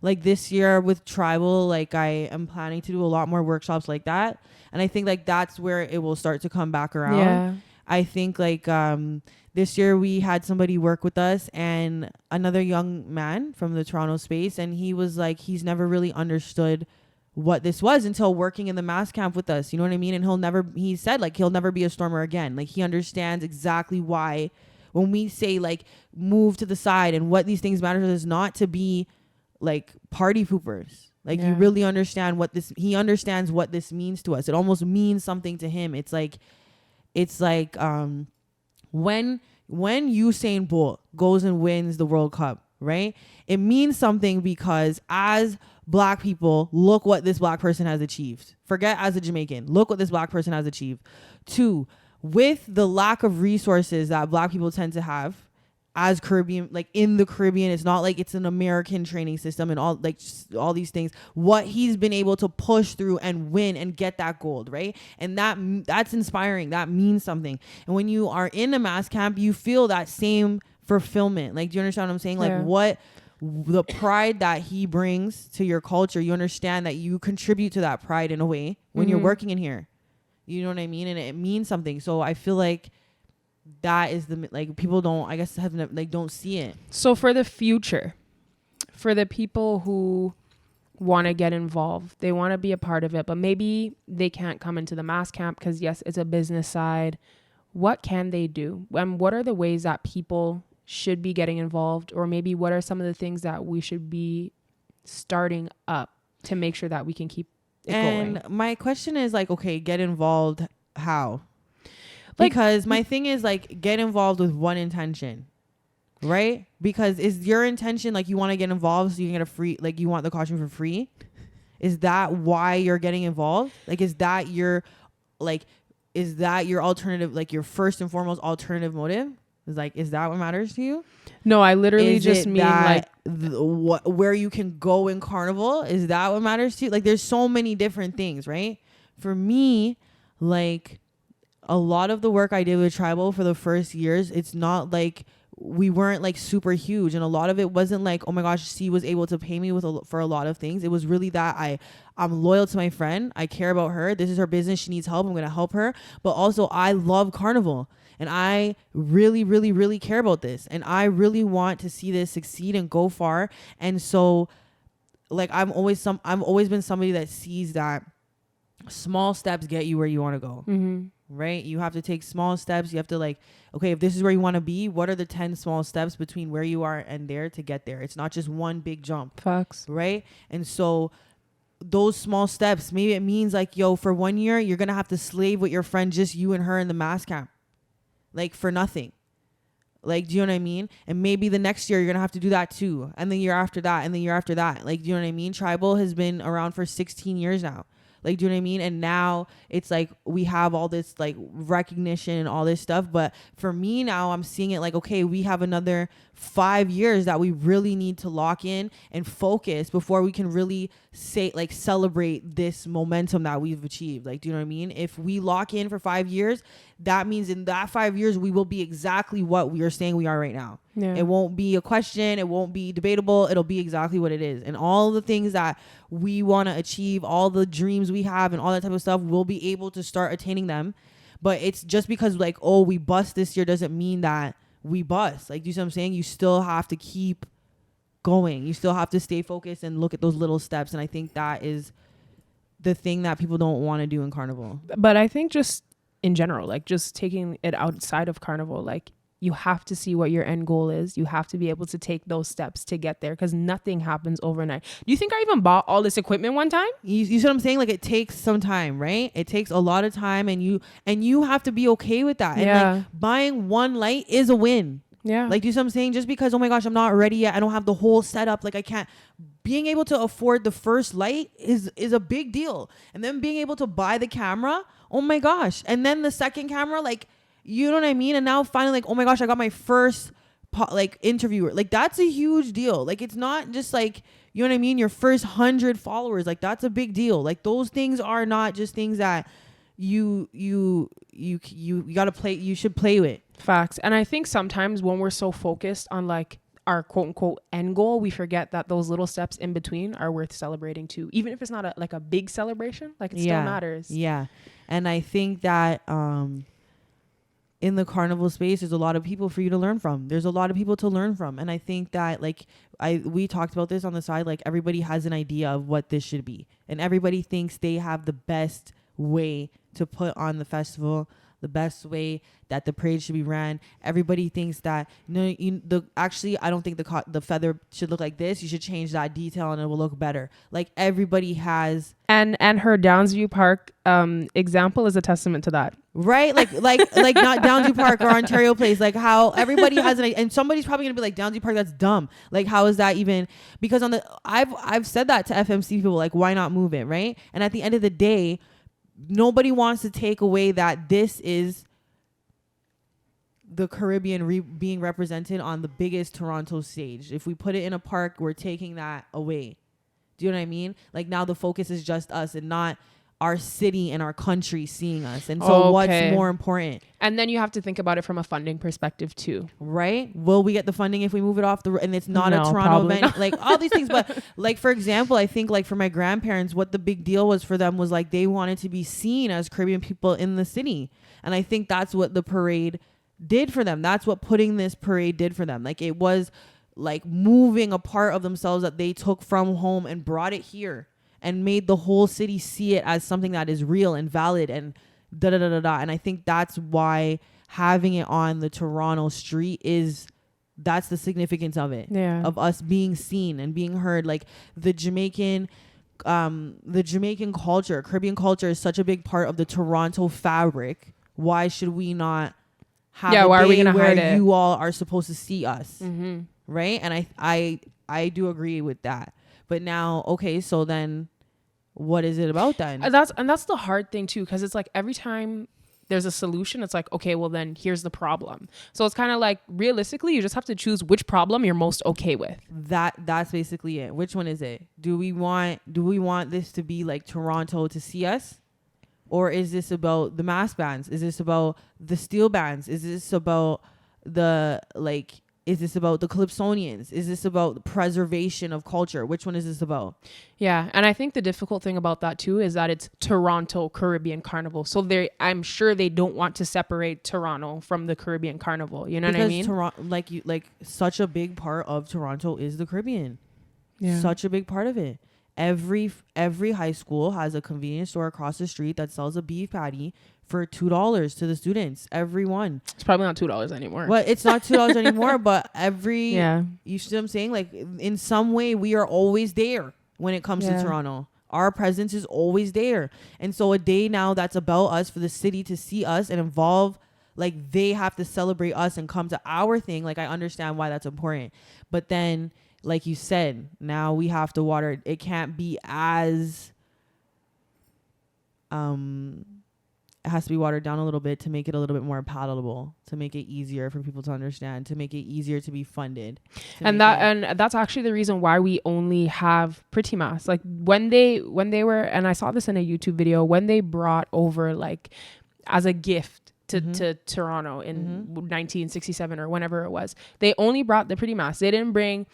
Like this year with Tribal, like I am planning to do a lot more workshops like that. And I think like that's where it will start to come back around. Yeah. I think like this year we had somebody work with us and another young man from the Toronto space. And he was like, he's never really understood what this was until working in the mass camp with us. You know what I mean? And he said like he'll never be a stormer again. Like he understands exactly why when we say like move to the side and what these things matter is not to be like party poopers. Like you really understand he understands what this means to us. It almost means something to him. It's like when Usain Bolt goes and wins the World Cup, right? It means something because as Black people, look what this Black person has achieved. Forget as a Jamaican, look what this Black person has achieved. 2, with the lack of resources that Black people tend to have as Caribbean, like in the Caribbean, it's not like it's an American training system and all like all these things, what he's been able to push through and win and get that gold, right? And that's inspiring. That means something. And when you are in a mass camp, you feel that same fulfillment. Like, do you understand what I'm saying? Like what the pride that he brings to your culture, you understand that you contribute to that pride in a way when you're working in here. You know what I mean? And it means something. So I feel like that is like people don't, I guess, don't see it. So for the future, for the people who want to get involved, they want to be a part of it, but maybe they can't come into the mass camp because yes, it's a business side. What can they do? And what are the ways that people should be getting involved? Or maybe what are some of the things that we should be starting up to make sure that we can keep and going? My question is like, okay, get involved how? Because my thing is like get involved with one intention, right? Because is your intention like you want to get involved so you can get a free, like you want the costume for free? Is that why you're getting involved? Like is that your alternative, like your first and foremost alternative motive? Is that what matters to you? No, I literally just mean like where you can go in carnival. Is that what matters to you? Like there's so many different things, right? For me, like a lot of the work I did with Tribal for the first years, it's not like we weren't like super huge. And a lot of it wasn't like, oh my gosh, she was able to pay me for a lot of things. It was really that I'm loyal to my friend. I care about her. This is her business. She needs help. I'm going to help her. But also I love carnival. And I really, really, really care about this. And I really want to see this succeed and go far. And so like I've always been somebody that sees that small steps get you where you want to go. Right? You have to take small steps. You have to like, okay, if this is where you want to be, what are the 10 small steps between where you are and there to get there? It's not just one big jump. Facts. Right? And so those small steps, maybe it means like, yo, for 1 year, you're going to have to slave with your friend, just you and her in the mass camp. Like for nothing. Like, do you know what I mean? And maybe the next year you're going to have to do that too. And the year after that, and the year after that. Like, do you know what I mean? Tribal has been around for 16 years now. Like, do you know what I mean? And now it's like we have all this like recognition and all this stuff. But for me now, I'm seeing it like, okay, we have another 5 years that we really need to lock in and focus before we can really say, like, celebrate this momentum that we've achieved. Like, do you know what I mean? If we lock in for 5 years, that means in that 5 years, we will be exactly what we are saying we are right now. Yeah. It won't be a question. It won't be debatable. It'll be exactly what it is. And all the things that we want to achieve, all the dreams we have and all that type of stuff, we'll be able to start attaining them. But it's just because like, oh, we bust this year doesn't mean that we bust. Like, do you see what I'm saying? You still have to keep going. You still have to stay focused and look at those little steps. And I think that is the thing that people don't want to do in Carnival. But I think just in general, like just taking it outside of Carnival, like you have to see what your end goal is. You have to be able to take those steps to get there because nothing happens overnight. Do you think I even bought all this equipment one time? You see what I'm saying? Like, it takes some time, right? It takes a lot of time, and you have to be okay with that. Yeah. And like buying one light is a win. Yeah. Like, do you see what I'm saying? Just because, oh my gosh, I'm not ready yet. I don't have the whole setup. Like, I can't. Being able to afford the first light is a big deal. And then being able to buy the camera, oh my gosh. And then the second camera, like, you know what I mean? And now finally, like, oh my gosh, I got my first like interviewer. Like, that's a huge deal. Like, it's not just like, you know what I mean? Your first 100 followers, like, that's a big deal. Like, those things are not just things that you gotta play. You should play with. Facts. And I think sometimes when we're so focused on like our quote unquote end goal, we forget that those little steps in between are worth celebrating too. Even if it's not a big celebration, like it still matters. Yeah. And I think that, in the Carnival space, there's a lot of people for you to learn from. There's a lot of people to learn from. And I think that like we talked about this on the side, like everybody has an idea of what this should be. And everybody thinks they have the best way to put on the festival, the best way that the parade should be ran. Everybody thinks that actually I don't think the feather should look like this. You should change that detail and it will look better. Like, everybody has, and her Downsview Park example is a testament to that. Right? Like not Downsview Park or Ontario Place. Like, how everybody has and somebody's probably gonna be like, Downsview Park, that's dumb. Like, how is that even? Because I've said that to FMC people, like, why not move it, right? And at the end of the day, nobody wants to take away that this is the Caribbean being represented on the biggest Toronto stage. If we put it in a park, we're taking that away. Do you know what I mean? Like, now the focus is just us and not our city and our country seeing us. And so what's more important? And then you have to think about it from a funding perspective too. Right? Will we get the funding if we move it off and it's not a Toronto event? Like, all these things. But like, for example, I think like for my grandparents, what the big deal was for them was like they wanted to be seen as Caribbean people in the city. And I think that's what the parade did for them. That's what putting this parade did for them. Like, it was like moving a part of themselves that they took from home and brought it here and made the whole city see it as something that is real and valid and da-da-da-da-da. And I think that's why having it on the Toronto street that's the significance of it. Yeah. Of us being seen and being heard. Like, the Jamaican culture, Caribbean culture is such a big part of the Toronto fabric. Why should we not have a why are we gonna where hide it? You all are supposed to see us? Mm-hmm. Right? And I do agree with that. But now, okay, so then what is it about then? That's the hard thing too, because it's like every time there's a solution, it's like, okay, well then here's the problem. So it's kind of like, realistically, you just have to choose which problem you're most okay with. That's basically it. Which one is it? Do we want this to be like Toronto to see us? Or is this about the mass bands? Is this about the steel bands? Is this about is this about the Calypsonians? Is this about the preservation of culture? Which one is this about? Yeah. And I think the difficult thing about that too is that it's Toronto Caribbean Carnival. So I'm sure they don't want to separate Toronto from the Caribbean Carnival. You know what I mean? Like such a big part of Toronto is the Caribbean. Yeah. Such a big part of it. Every high school has a convenience store across the street that sells a beef patty for $2 to the students. Every one. It's probably not $2 anymore. Well, it's not $2 anymore, but you see what I'm saying? Like, in some way, we are always there when it comes to Toronto. Our presence is always there. And so a day now that's about us, for the city to see us and involve like they have to celebrate us and come to our thing. Like I understand why that's important, but then like you said, now we have to water it. It can't be as it has to be watered down a little bit to make it a little bit more palatable, to make it easier for people to understand, to make it easier to be funded. And that's actually the reason why we only have pretty mass. Like when they were, and I saw this in a YouTube video, when they brought over like as a gift to Toronto in 1967 or whenever it was, they only brought the pretty mass. They didn't bring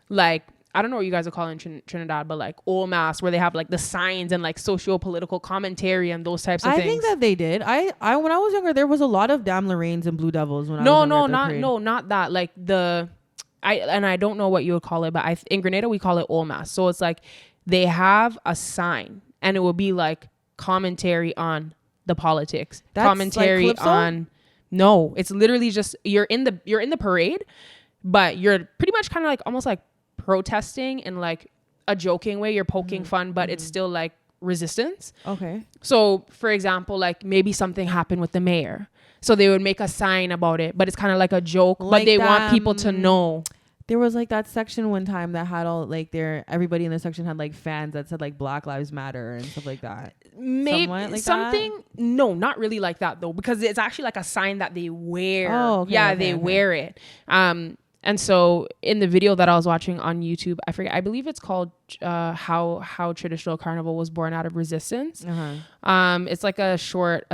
like, I don't know what you guys are calling Trinidad, but like old mass where they have like the signs and like socio-political commentary and those types of things. I think that they did. I when I was younger, there was a lot of Dame Lorraines and Blue Devils. When I was not that. Like I don't know what you would call it, but in Grenada we call it old mass. So it's like they have a sign and it will be like commentary on the politics. That's commentary like on. No, it's literally just you're in the parade, but you're pretty much kind of like almost like protesting in like a joking way. You're poking fun, but it's still like resistance. Okay. So for example, like maybe something happened with the mayor, so they would make a sign about it, but it's kind of like a joke, like but they want people to know. There was like that section one time that had all like everybody in the section had like fans that said like Black Lives Matter and stuff like that. Maybe like something that? No, not really like that though, because it's actually like a sign that they wear. Oh, okay, yeah, okay, they okay. wear it. And so in the video that I was watching on YouTube, I believe it's called how traditional carnival was born out of resistance. It's like a short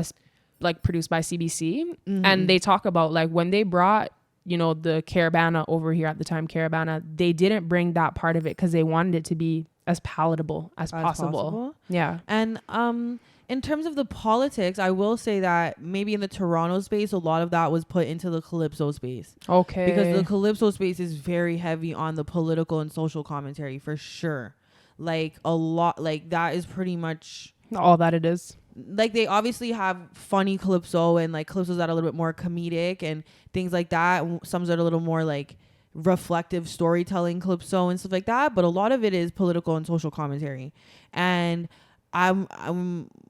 like produced by CBC, and they talk about like when they brought the caribana over here at the time, caribana, they didn't bring that part of it because they wanted it to be as palatable as possible. Yeah. And in terms of the politics, I will say that maybe in the Toronto space, a lot of that was put into the Calypso space. Okay. Because the Calypso space is very heavy on the political and social commentary for sure. Like a lot, like that is pretty much all that it is. Like they obviously have funny Calypso and like Calypsos that are a little bit more comedic and things like that. Some that are a little more like reflective storytelling Calypso and stuff like that. But a lot of it is political and social commentary. And I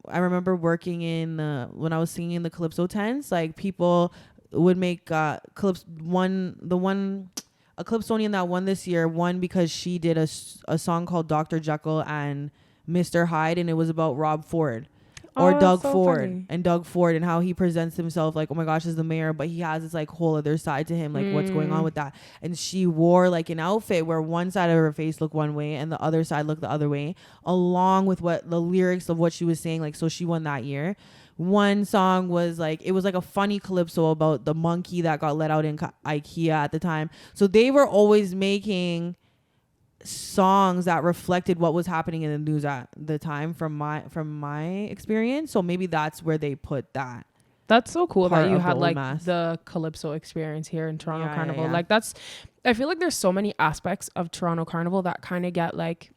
remember working in when I was singing in the Calypso tents, like people would make a Calypsonian that won this year won because she did a song called Dr. Jekyll and Mr. Hyde, and it was about Rob Ford. Or Doug Ford and how he presents himself like, oh my gosh, is the mayor, but he has this like whole other side to him, like what's going on with that. And she wore like an outfit where one side of her face looked one way and the other side looked the other way, along with what the lyrics of what she was saying. Like, so she won that year. One song was like, it was like a funny Calypso about the monkey that got let out in IKEA at the time. So they were always making songs that reflected what was happening in the news at the time from my experience. So maybe that's where they put that. That's so cool that you had like the Calypso experience here in Toronto Carnival. Yeah. Like I feel like there's so many aspects of Toronto Carnival that kind of get like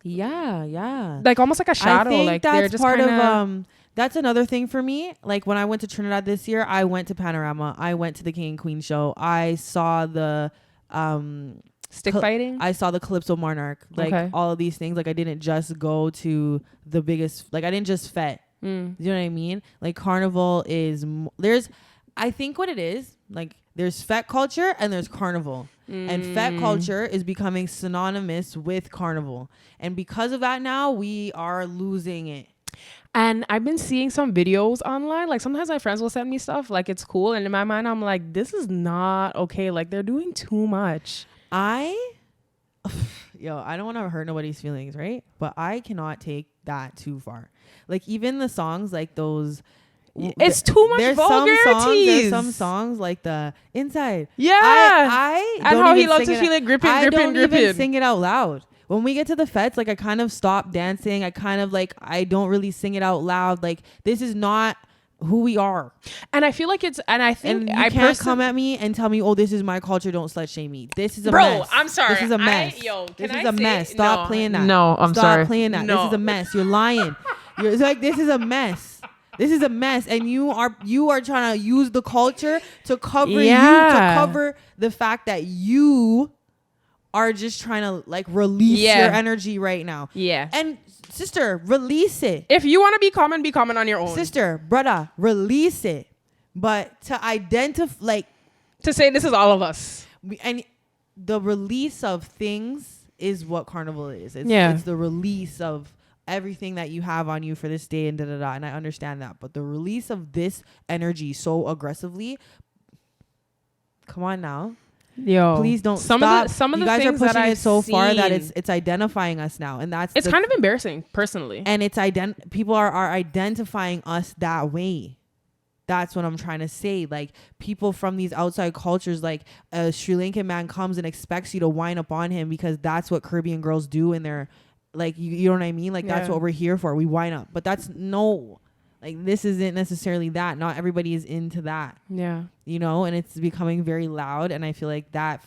like almost like a shadow. I think like that's they're just part of that's another thing for me. Like when I went to Trinidad this year, I went to Panorama, I went to the King and Queen show, I saw the stick fighting, I saw the Calypso Monarch, like all of these things. Like I didn't just go to the biggest, like I didn't just fet. You know what I mean? Like Carnival is I think what it is, like there's fet culture and there's Carnival, and fet culture is becoming synonymous with Carnival, and because of that now we are losing it. And I've been seeing some videos online. Like sometimes my friends will send me stuff like it's cool, and in my mind I'm like, this is not okay. Like they're doing too much. I don't want to hurt nobody's feelings, right? But I cannot take that too far. Like even the songs like those, it's too much vulgarities. There's some songs like the Inside. Yeah. I and how he loves to feel it gripping. I don't even sing it out loud. When we get to the fets, like I kind of stop dancing. I kind of like, I don't really sing it out loud. Like this is not who we are. And I feel like it's, and I think you can't come at me and tell me, oh, this is my culture, don't slut shame me. This is a mess. I'm sorry. This is a mess. This is a mess. Stop playing that. No, I'm sorry. Stop playing that. No. This is a mess. You're lying. It's like, this is a mess. This is a mess. And you are trying to use the culture to cover you, to cover the fact that you are just trying to like release your energy right now. Yeah. And sister, release it. If you want to be common on your own. Sister, brother, release it. But to identify, like, to say this is all of us. And the release of things is what carnival is. It's the release of everything that you have on you for this day and da-da-da. And I understand that. But the release of this energy so aggressively, come on now. Yo, please don't some stop. Of the you guys things are pushing that it so I've far that seen, it's identifying us now, and it's kind of embarrassing personally. And it's people are identifying us that way. That's what I'm trying to say. Like, people from these outside cultures, like a Sri Lankan man comes and expects you to wind up on him because that's what Caribbean girls do, and they're like, you know what I mean? Like, that's what we're here for. We wind up, but that's no. Like, this isn't necessarily that. Not everybody is into that. Yeah. You know, and it's becoming very loud. And I feel like that,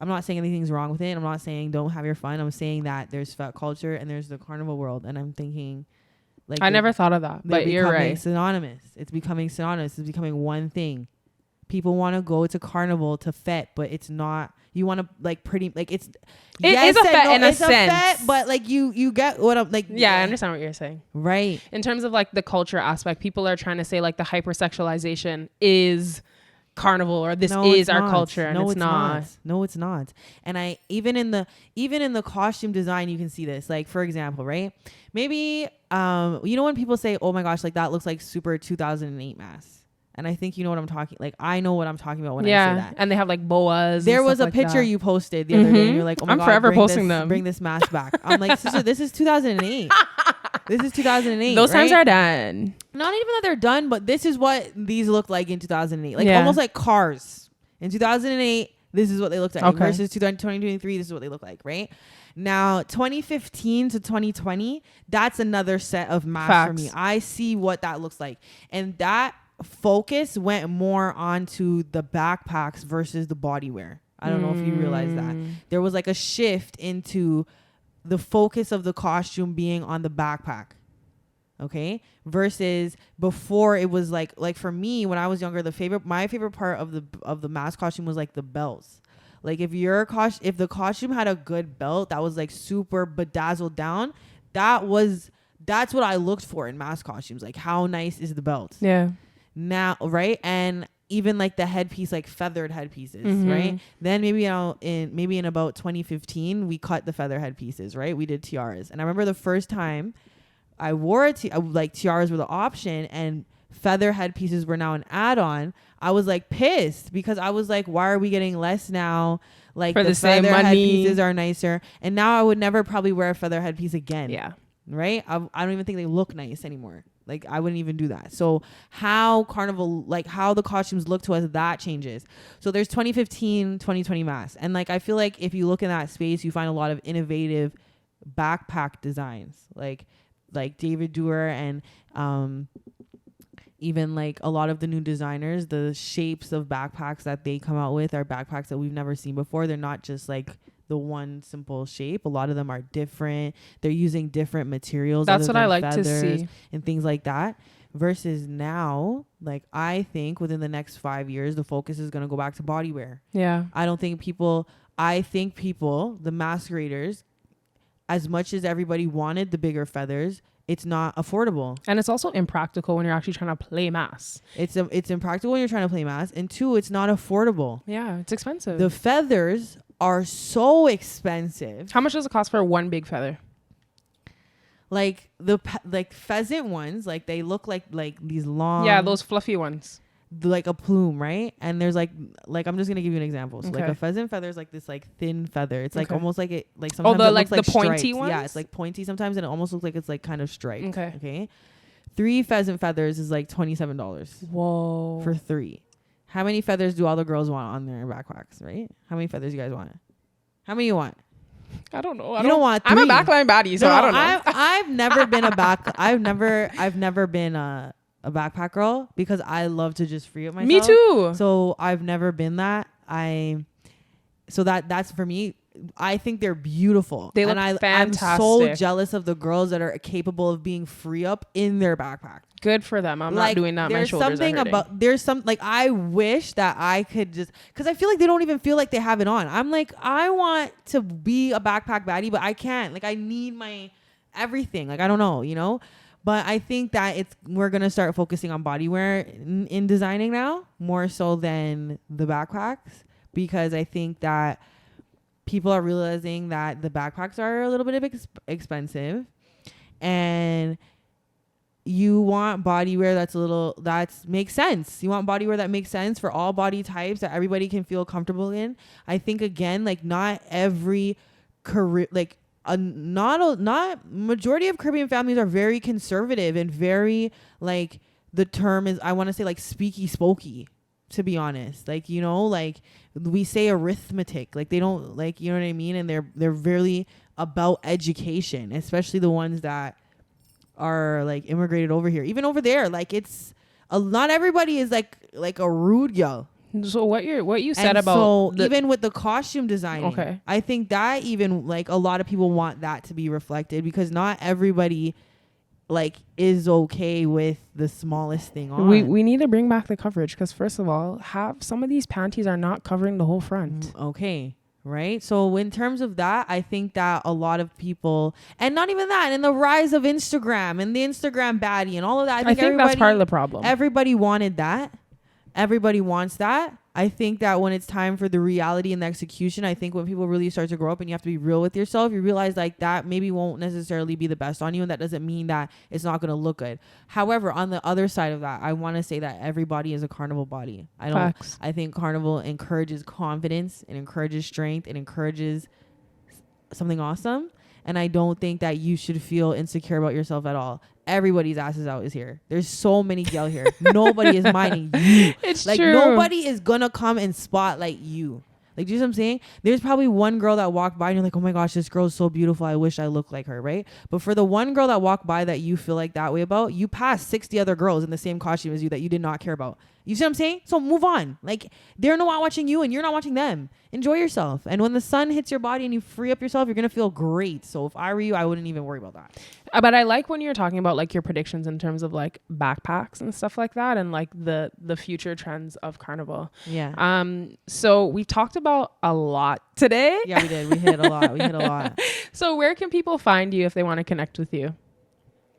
I'm not saying anything's wrong with it. I'm not saying don't have your fun. I'm saying that there's fat culture and there's the carnival world. And I'm thinking, like, I never thought of that, but you're right. Synonymous. It's becoming synonymous. It's becoming one thing. People want to go to carnival to fete, but it's not. You want to, like, pretty, like, it is a fete in a sense. Fete, but like you get what I'm like. Yeah, I understand what you're saying. Right. In terms of like the culture aspect, people are trying to say like the hypersexualization is carnival, or this is our culture, and it's not. No, it's not. And I even in the costume design, you can see this. Like, for example, right? Maybe you know when people say, "Oh my gosh, like that looks like super 2008 mask." And I think you know what I'm talking. Like, I know what I'm talking about when I say that. And they have like boas. There was a like picture that. you posted the other day, and you're like, "Oh my God, forever posting them. Bring this mask back." I'm like, "Sister, this is 2008. This is 2008. Those times right? are done. Not even that they're done, but this is what these looked like in 2008. Like almost like cars. In 2008, this is what they looked like. Okay. Versus 2023, this is what they look like, right? Now, 2015 to 2020, that's another set of masks for me. I see what that looks like, and that focus went more onto the backpacks versus the bodywear. I don't know if you realize that. There was like a shift into the focus of the costume being on the backpack. Okay? Versus before, it was like for me when I was younger, my favorite part of the mask costume was like the belts. Like, if the costume had a good belt that was like super bedazzled down, that's what I looked for in mask costumes. Like, how nice is the belt? Yeah. Now, right? And even like the headpiece, like feathered headpieces, right? Then maybe in about 2015, we cut the feather headpieces, right? We did tiaras. And I remember the first time I wore like tiaras were the option and feather headpieces were now an add-on. I was like pissed because I was like, why are we getting less now? Like, for the feather same money. headpieces are nicer. And now I would never probably wear a feather headpiece again. Yeah. Right? I don't even think they look nice anymore. Like, I wouldn't even do that. So how carnival, like how the costumes look to us, that changes. So there's 2015, 2020 masks. And like, I feel like if you look in that space, you find a lot of innovative backpack designs, like David Doer and even like a lot of the new designers, the shapes of backpacks that they come out with are backpacks that we've never seen before. They're not just like the one simple shape. A lot of them are different. They're using different materials. That's what I like to see. And things like that. Versus now, like, I think within the next 5 years, the focus is going to go back to bodywear. Yeah. I think people, the masqueraders, as much as everybody wanted the bigger feathers, it's not affordable. And it's also impractical when you're actually trying to play mass. It's impractical when you're trying to play mass. And two, it's not affordable. Yeah, it's expensive. The feathers are so expensive. How much does it cost for one big feather? Like like pheasant ones, like they look like these long. Yeah, those fluffy ones. Like a plume, right? And there's like I'm just gonna give you an example. So like a pheasant feather is like this like thin feather. It's like almost like it like sometimes it looks like the pointy stripes. ones. Yeah, it's like pointy sometimes, and it almost looks like it's like kind of striped. Okay. 3 pheasant feathers is like $27. Whoa. For 3. How many feathers do all the girls want on their backpacks, right? How many feathers you guys want? How many you want? I don't know. You don't want 3. I'm a backline baddie, so I don't know. I've never been I've never been a backpack girl because I love to just free up myself. Me too. So I've never been that. That's for me. I think they're beautiful. They look fantastic. I'm so jealous of the girls that are capable of being free up in their backpack. Good for them. I'm not doing that. My shoulders are hurting. There's some like I wish that I could just because I feel like they don't even feel like they have it on. I'm like, I want to be a backpack baddie, but I can't. Like, I need my everything. Like, I don't know, you know. But I think that we're going to start focusing on bodywear in designing now, more so than the backpacks, because I think that people are realizing that the backpacks are a little bit expensive, and you want bodywear that makes sense. You want bodywear that makes sense for all body types, that everybody can feel comfortable in. I think, again, like, not every career, like, not majority of Caribbean families are very conservative and very, like, the term is, I want to say, like, speaky spokey, to be honest. Like, you know, like, we say arithmetic, like, they don't, like, you know what I mean? And they're really about education, especially the ones that are, like, immigrated over here. Even over there, like, it's not everybody is like a rude girl. So what you said and about so even with the costume designing, okay, I think that even, like, a lot of people want that to be reflected, because not everybody, like, is okay with the smallest thing on. We need to bring back the coverage, because first of all, some of these panties are not covering the whole front. Okay. Right. So in terms of that, I think that a lot of people, and not even that, and the rise of Instagram and the Instagram baddie and all of that, I think that's part of the problem. Everybody wanted that. Everybody wants that. I think that when it's time for the reality and the execution, I think when people really start to grow up and you have to be real with yourself, you realize, like, that maybe won't necessarily be the best on you, and that doesn't mean that it's not going to look good. However, on the other side of that, I want to say that everybody is a carnival body. I think carnival encourages confidence, it encourages strength, it encourages something awesome. And I don't think that you should feel insecure about yourself at all. Everybody's asses out is here. There's so many gal here. Nobody is minding you. It's like, true. Nobody is gonna come and spotlight you. Like, do you know what I'm saying? There's probably one girl that walked by and you're like, oh my gosh, this girl's so beautiful, I wish I looked like her, right? But for the one girl that walked by that you feel like that way about, you passed 60 other girls in the same costume as you that you did not care about. You see what I'm saying? So move on. Like, they're not watching you and you're not watching them. Enjoy yourself. And when the sun hits your body and you free up yourself, you're going to feel great. So if I were you, I wouldn't even worry about that. But I like when you're talking about, like, your predictions in terms of, like, backpacks and stuff like that, and, like, the future trends of carnival. Yeah. So we talked about a lot today. Yeah, we did. We hit a lot. So where can people find you if they want to connect with you?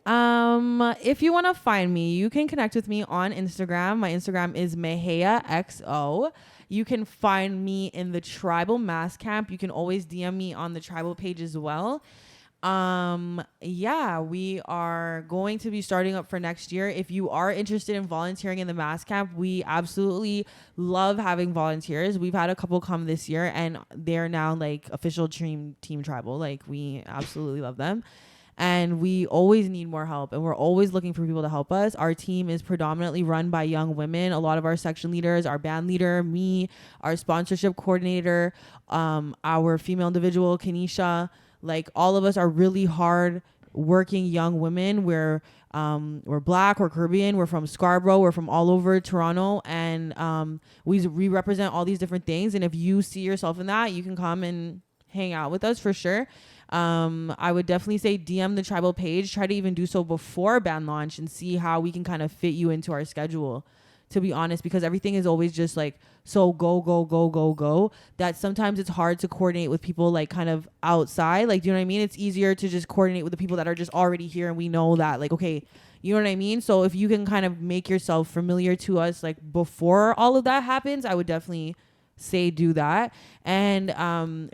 If you want to find me, you can connect with me on Instagram. My Instagram is MahayahXO. You can find me in the tribal mass camp. You can always DM me on the tribal page as well. Yeah, we are going to be starting up for next year. If you are interested in volunteering in the mass camp, we absolutely love having volunteers. We've had a couple come this year and they're now, like, official team tribal. Like, we absolutely love them. And we always need more help, and we're always looking for people to help us. Our team is predominantly run by young women. A lot of our section leaders, our band leader, me, our sponsorship coordinator, our female individual, Kenisha, like, all of us are really hard working young women. We're Black, we're Caribbean, we're from Scarborough, we're from all over Toronto, and we represent all these different things. And if you see yourself in that, you can come and hang out with us for sure. I would definitely say DM the tribal page. Try to even do so before band launch and see how we can kind of fit you into our schedule, to be honest, because everything is always just like so go that sometimes it's hard to coordinate with people, like, kind of outside. Like, do you know what I mean? It's easier to just coordinate with the people that are just already here, and we know that, like, okay, you know what I mean? So if you can kind of make yourself familiar to us, like, before all of that happens, I would definitely say do that. And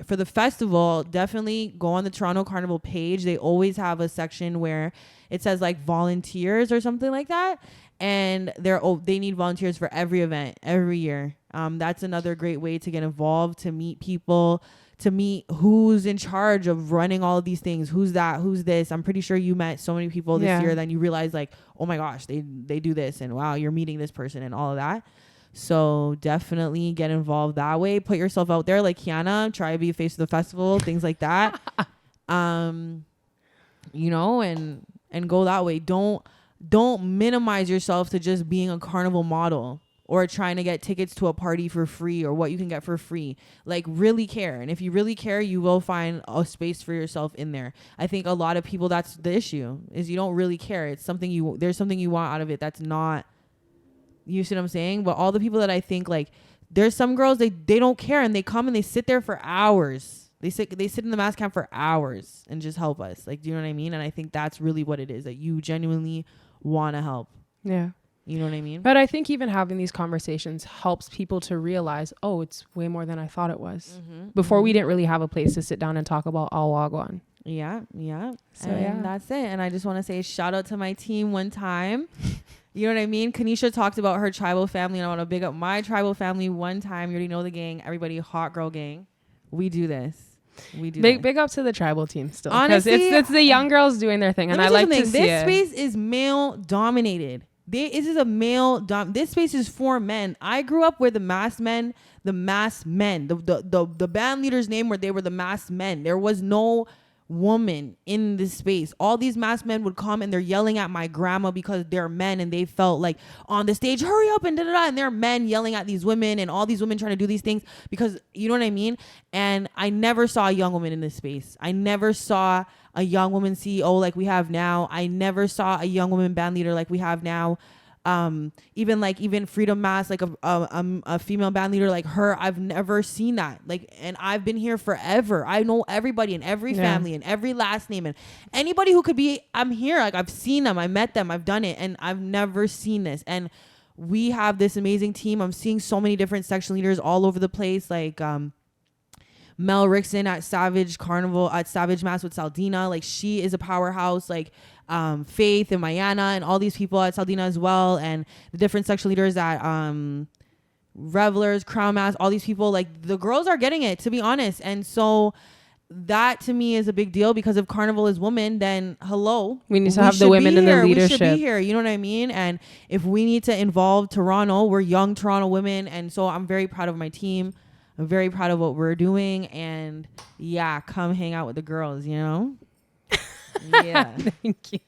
for the festival, definitely go on the Toronto Carnival page. They always have a section where it says, like, volunteers or something like that, and they need volunteers for every event every year. That's another great way to get involved, to meet people, to meet who's in charge of running all of these things, who's that, who's this. I'm pretty sure you met so many people this year, then you realize, like, oh my gosh, they do this, and wow, you're meeting this person and all of that. So definitely get involved that way. Put yourself out there, like Kiana. Try to be a face of the festival, things like that. You know, and go that way. Don't minimize yourself to just being a carnival model or trying to get tickets to a party for free or what you can get for free. Like, really care. And if you really care, you will find a space for yourself in there. I think a lot of people, that's the issue, is you don't really care. It's something there's something you want out of it that's not. You see what I'm saying? But all the people that I think, like, there's some girls, they don't care, and they come and they sit there for hours. They sit in the mass camp for hours and just help us. Like, do you know what I mean? And I think that's really what it is, that you genuinely want to help. Yeah. You know what I mean? But I think even having these conversations helps people to realize, oh, it's way more than I thought it was. Before we didn't really have a place to sit down and talk about all Wagwan. Yeah. So and that's it. And I just want to say shout out to my team one time. You know what I mean? Kanisha talked about her tribal family, and I want to big up my tribal family one time. You already know the gang. Everybody, hot girl gang. We do this. Big up to the tribal team still. Honestly, it's the young girls doing their thing. And I like to see this space is male dominated. This is a male this space is for men. I grew up where the masked men. The band leader's name where they were the masked men. There was no woman in this space. All these masked men would come and they're yelling at my grandma because they're men, and they felt like on the stage, hurry up and da-da-da, and they're men yelling at these women, and all these women trying to do these things because, you know what I mean? And I never saw a young woman in this space. I never saw a young woman CEO like we have now. I never saw a young woman band leader like we have now. Even Freedom Mass, like a female band leader like her, I've never seen that. Like, and I've been here forever. I know everybody in every family and every last name, and anybody who could be, I'm here. Like, I've seen them, I met them, I've done it, and I've never seen this. And we have this amazing team. I'm seeing so many different section leaders all over the place. Like, Mel Rickson at Savage Carnival, at Savage Mass with Saldina. Like, she is a powerhouse. Like, Faith and Mahayah and all these people at Saldina as well, and the different section leaders at Revelers, Crown Mass, all these people. Like, the girls are getting it, to be honest. And so that to me is a big deal, because if Carnival is women, then hello, we need to have the women in the leadership. We should be here, you know what I mean? And if we need to involve Toronto, we're young Toronto women. And so I'm very proud of my team. I'm very proud of what we're doing. And yeah, come hang out with the girls, you know? Yeah. Thank you.